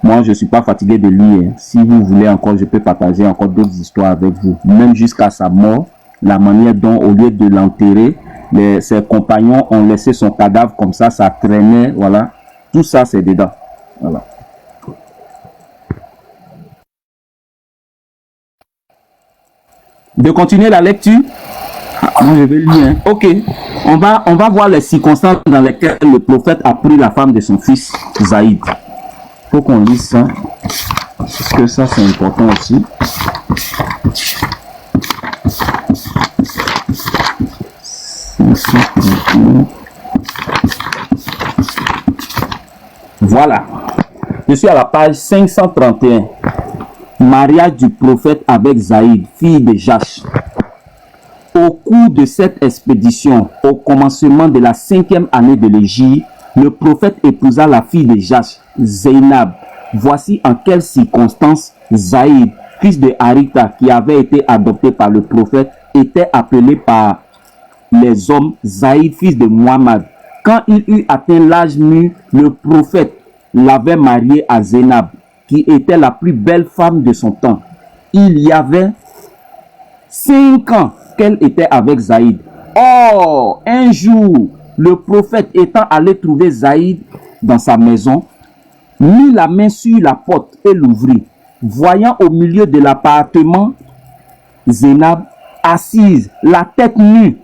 moi je ne suis pas fatigué de lire. Si vous voulez encore, je peux partager encore d'autres histoires avec vous. Même jusqu'à sa mort, la manière dont au lieu de l'enterrer, ses compagnons ont laissé son cadavre comme ça traînait, voilà. Tout ça, c'est dedans. Voilà. De continuer la lecture. Moi, je vais lire. Hein. Ok. On va voir les circonstances dans lesquelles le prophète a pris la femme de son fils, Zaïd. Il faut qu'on lise ça. Parce que ça, c'est important aussi. Voilà. Je suis à la page 531. Mariage du prophète avec Zaïd, fille de Jash. Au cours de cette expédition, au commencement de la 5e année de l'Hégire, le prophète épousa la fille de Jash, Zainab. Voici en quelles circonstances Zaïd, fils de Haritha, qui avait été adopté par le prophète, était appelé par les hommes Zaïd, fils de Muhammad. Quand il eut atteint l'âge mûr, le prophète l'avait marié à Zainab, qui était la plus belle femme de son temps. Il y avait 5 ans qu'elle était avec Zaïd. Or, un jour, le prophète étant allé trouver Zaïd dans sa maison, mit la main sur la porte et l'ouvrit. Voyant au milieu de l'appartement Zainab assise, la tête nue,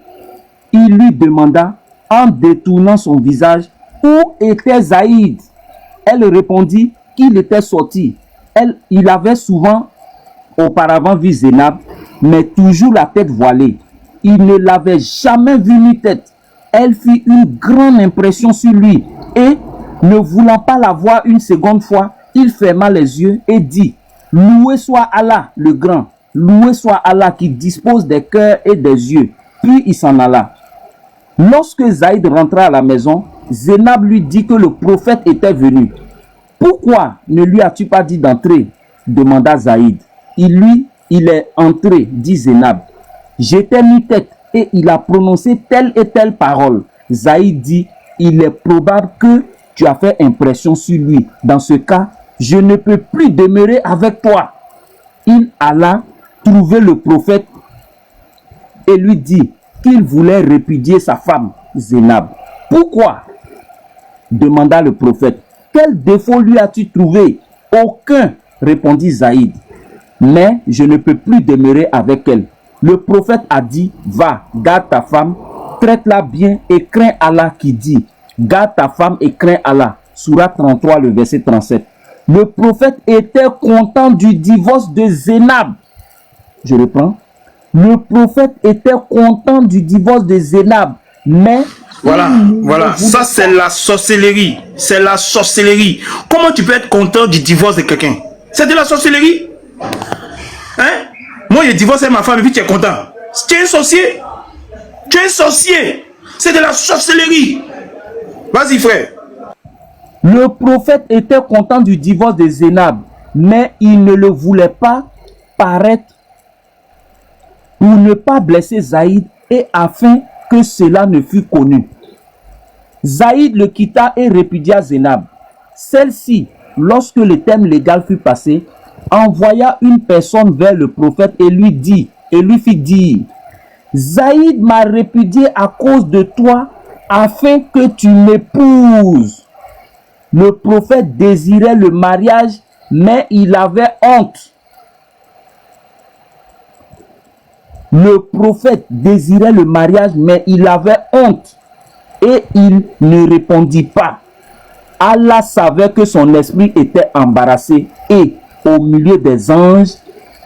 il lui demanda, en détournant son visage, où était Zaïd. Elle répondit qu'il était sorti. Il avait souvent auparavant vu Zénab, mais toujours la tête voilée. Il ne l'avait jamais vue nu-tête. Elle fit une grande impression sur lui et, ne voulant pas la voir une seconde fois, il ferma les yeux et dit: Loué soit Allah le grand, loué soit Allah qui dispose des cœurs et des yeux. Puis il s'en alla. Lorsque Zaïd rentra à la maison, Zénab lui dit que le prophète était venu. Pourquoi ne lui as-tu pas dit d'entrer? Demanda Zaïd. Il est entré, dit Zénab. J'étais nu-tête et il a prononcé telle et telle parole. Zaïd dit: il est probable que tu as fait impression sur lui. Dans ce cas, je ne peux plus demeurer avec toi. Il alla trouver le prophète et lui dit qu'il voulait répudier sa femme, Zénab. Pourquoi? Demanda le prophète. Quel défaut lui as-tu trouvé? Aucun, répondit Zaïd. Mais je ne peux plus demeurer avec elle. Le prophète a dit: va, garde ta femme, traite-la bien et crains Allah qui dit: garde ta femme et crains Allah. Sourate 33, le verset 37. Le prophète était content du divorce de Zénab. Je reprends. Le prophète était content du divorce de Zénab, mais... Voilà, ça c'est la sorcellerie. C'est la sorcellerie. Comment tu peux être content du divorce de quelqu'un? C'est de la sorcellerie. Hein? Moi, j'ai divorcé ma femme et puis tu es content. Tu es un sorcier. Tu es un sorcier. C'est de la sorcellerie. Vas-y, frère. Le prophète était content du divorce de Zénab, mais il ne le voulait pas paraître pour ne pas blesser Zaïd et afin que cela ne fût connu. Zaïd le quitta et répudia Zénab. Celle-ci, lorsque le terme légal fut passé, envoya une personne vers le prophète et lui fit dire: Zaïd m'a répudié à cause de toi afin que tu m'épouses. Le prophète désirait le mariage, mais il avait honte. Le prophète désirait le mariage, mais il avait honte. Et il ne répondit pas. Allah savait que son esprit était embarrassé. Et au milieu des anges,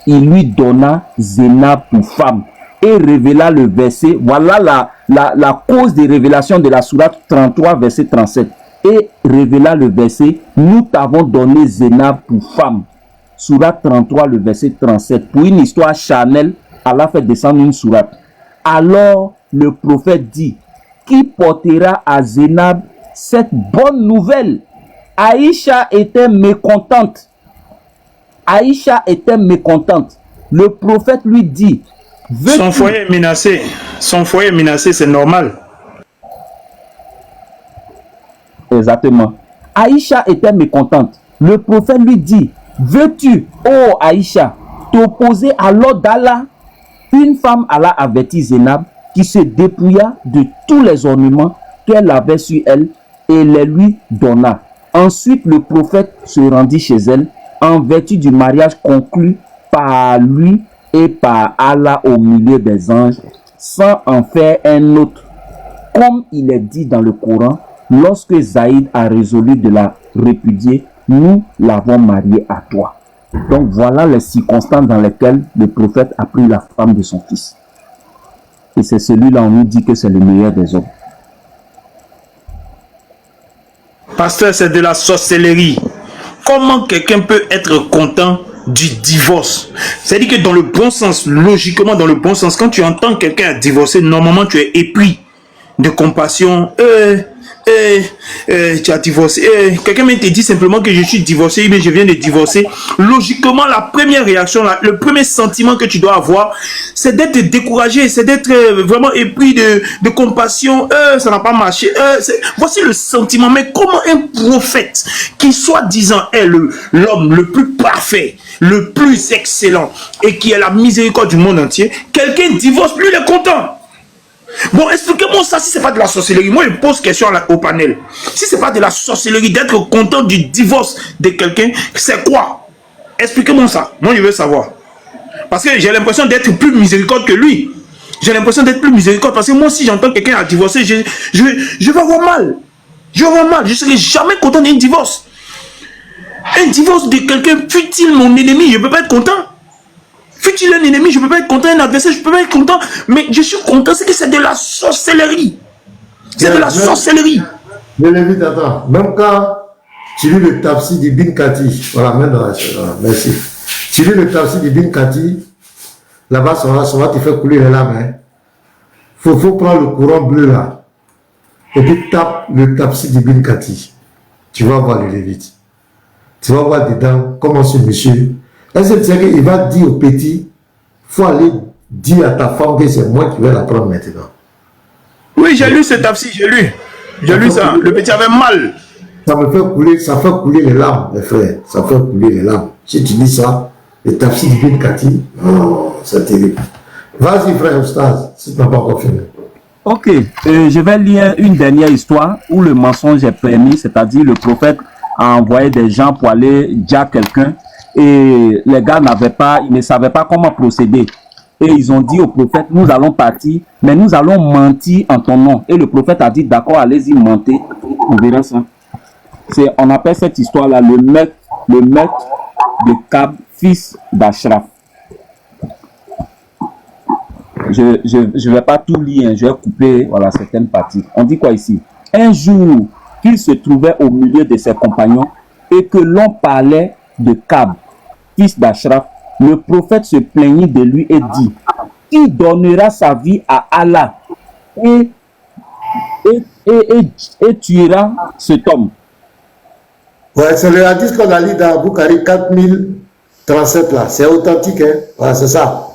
il lui donna Zénab pour femme. Et révéla le verset. Voilà la cause des révélations de la sourate 33, verset 37. Et révéla le verset: nous t'avons donné Zénab pour femme. Sourate 33, le verset 37. Pour une histoire charnelle, Allah fait descendre une sourate. Alors le prophète dit: qui portera à Zénab cette bonne nouvelle? Aïcha était mécontente. Aïcha était mécontente. Le prophète lui dit: son foyer est menacé. Son foyer est menacé, c'est normal. Exactement. Aïcha était mécontente. Le prophète lui dit: veux-tu, ô Aïcha, t'opposer à l'ordre d'Allah? Une femme alla avertir Zénab, qui se dépouilla de tous les ornements qu'elle avait sur elle et les lui donna. Ensuite, le prophète se rendit chez elle en vertu du mariage conclu par lui et par Allah au milieu des anges, sans en faire un autre. Comme il est dit dans le Coran: lorsque Zaïd a résolu de la répudier, nous l'avons mariée à toi. Donc voilà les circonstances dans lesquelles le prophète a pris la femme de son fils. Et c'est celui-là, on nous dit que c'est le meilleur des hommes. Pasteur, c'est de la sorcellerie. Comment quelqu'un peut être content du divorce? C'est-à-dire que dans le bon sens, logiquement dans le bon sens, quand tu entends quelqu'un divorcer, normalement tu es épris de compassion. Tu as divorcé. Quelqu'un m'a dit simplement que je suis divorcé, mais je viens de divorcer. Logiquement, la première réaction, le premier sentiment que tu dois avoir, c'est d'être découragé, c'est d'être vraiment épris de compassion. Ça n'a pas marché. Voici le sentiment. Mais comment un prophète qui soi-disant est l'homme le plus parfait, le plus excellent et qui a la miséricorde du monde entier, quelqu'un divorce, lui il est content? Bon, expliquez-moi ça si c'est pas de la sorcellerie. Moi, je pose question au panel. Si c'est pas de la sorcellerie d'être content du divorce de quelqu'un, c'est quoi? Expliquez-moi ça. Moi, je veux savoir. Parce que j'ai l'impression d'être plus miséricorde que lui. J'ai l'impression d'être plus miséricorde parce que moi, si j'entends quelqu'un a divorcé, je vais avoir mal. Je vais avoir mal. Je serai jamais content d'un divorce. Un divorce de quelqu'un, fut-il mon ennemi, je ne peux pas être content. Fut-il un ennemi, je ne peux pas être content. Un adversaire, je ne peux pas être content. Mais je suis content, c'est que c'est de la sorcellerie. C'est de la sorcellerie. Je l'invite, attends. Même quand tu lis le tafsir d'Ibn Kati, voilà, maintenant, merci. Tu lis le tafsir d'Ibn Kati, là-bas, ça va te faire couler les larmes. Hein. Faut prendre le courant bleu là. Et puis tape le tafsir d'Ibn Kati. Tu vas voir le Lévite. Tu vas voir dedans comment ce monsieur. Est-ce que tu sais qu'il va dire au petit, faut aller dire à ta femme que c'est moi qui vais la prendre maintenant. Oui, j'ai lu ce tafsir, j'ai lu. J'ai lu ça. Le petit avait mal. Ça fait couler les larmes, mes frères. Ça fait couler les larmes. Si tu dis ça, le tafsir d'Ibn Kati, oh, c'est terrible. Vas-y, frère Oustaz, si tu n'as pas encore fini. Ok, je vais lire une dernière histoire où le mensonge est permis, c'est-à-dire le prophète a envoyé des gens pour aller dire quelqu'un et les gars ils ne savaient pas comment procéder. Et ils ont dit au prophète, nous allons partir, mais nous allons mentir en ton nom. Et le prophète a dit, d'accord, allez-y, mentez. On verra ça. On appelle cette histoire-là le meurtre de Kab, fils d'Ashraf. Je vais pas tout lire, je vais couper voilà, certaines parties. On dit quoi ici? Un jour qu'il se trouvait au milieu de ses compagnons et que l'on parlait de Kab, fils d'Ashraf, le prophète se plaignit de lui et dit, qui donnera sa vie à Allah et tuera cet homme. Ouais, c'est le hadith qu'on a lu dans Bukhari 4037 là. C'est authentique, hein? Voilà, c'est ça.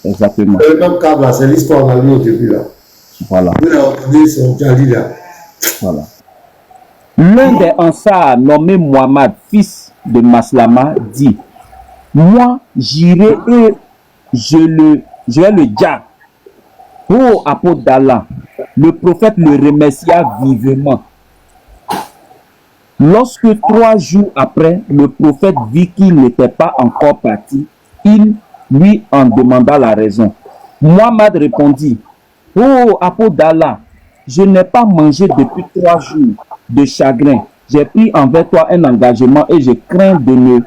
Exactement. C'est le même câble là, c'est l'histoire qu'on a lu au début là. Voilà. Voilà. L'un des Ansar nommé Muhammad, fils de Maslama, dit, moi j'irai et je vais le dire. Oh, apôtre d'Allah, le prophète le remercia vivement. Lorsque 3 jours après, le prophète vit qu'il n'était pas encore parti, il lui en demanda la raison. Muhammad répondit, oh, apôtre d'Allah, je n'ai pas mangé depuis 3 jours de chagrin. J'ai pris envers toi un engagement et je crains de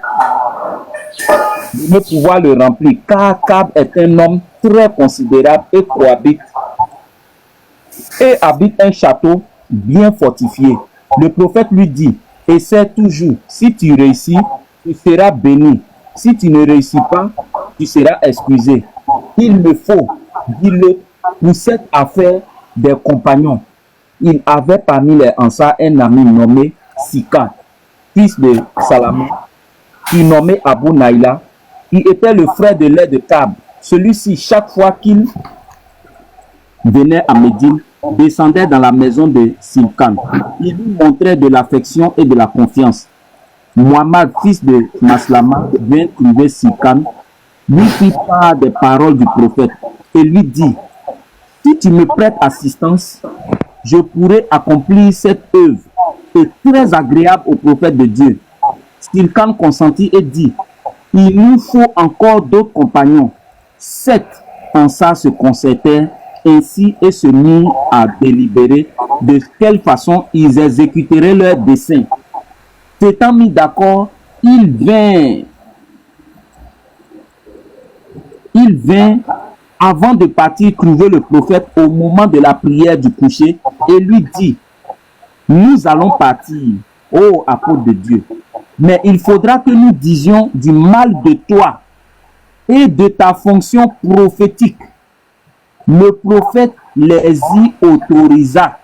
ne pouvoir le remplir, car Kab est un homme très considérable et habite un château bien fortifié. Le prophète lui dit, essaie toujours, si tu réussis, tu seras béni. Si tu ne réussis pas, tu seras excusé. Il me faut, dis-le, pour cette affaire des compagnons. Il avait parmi les Ansar un ami nommé Sika, fils de Salama, qui nommé Abu Naïla. Il était le frère de lait de Kab. Celui-ci, chaque fois qu'il venait à Médine, descendait dans la maison de Simkan. Il lui montrait de l'affection et de la confiance. Muhammad, fils de Maslama, vint trouver Simkan, lui fit part des paroles du prophète et lui dit, si tu me prêtes assistance, je pourrai accomplir cette œuvre et très agréable au prophète de Dieu. Simkan consentit et dit, il nous faut encore d'autres compagnons. 7 Ansar se concertèrent ainsi et se mirent à délibérer de quelle façon ils exécuteraient leur dessein. S'étant mis d'accord, il vint avant de partir trouver le prophète au moment de la prière du coucher et lui dit, nous allons partir, ô apôtre de Dieu, mais il faudra que nous disions du mal de toi et de ta fonction prophétique. Le prophète les y autorisa,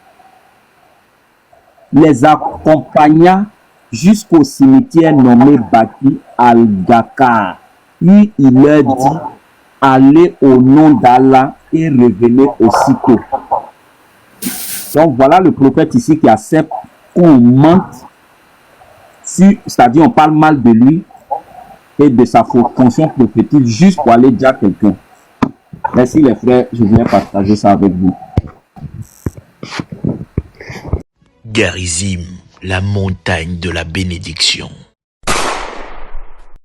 les accompagna jusqu'au cimetière nommé Baki al-Gakar. Puis il leur dit, allez au nom d'Allah et revenez aussitôt. Donc voilà le prophète ici qui accepte qu'on mente, c'est-à-dire on parle mal de lui et de sa fonction prophétique juste pour aller dire à quelqu'un. Merci les frères, je viens partager ça avec vous. Garizim, la montagne de la bénédiction.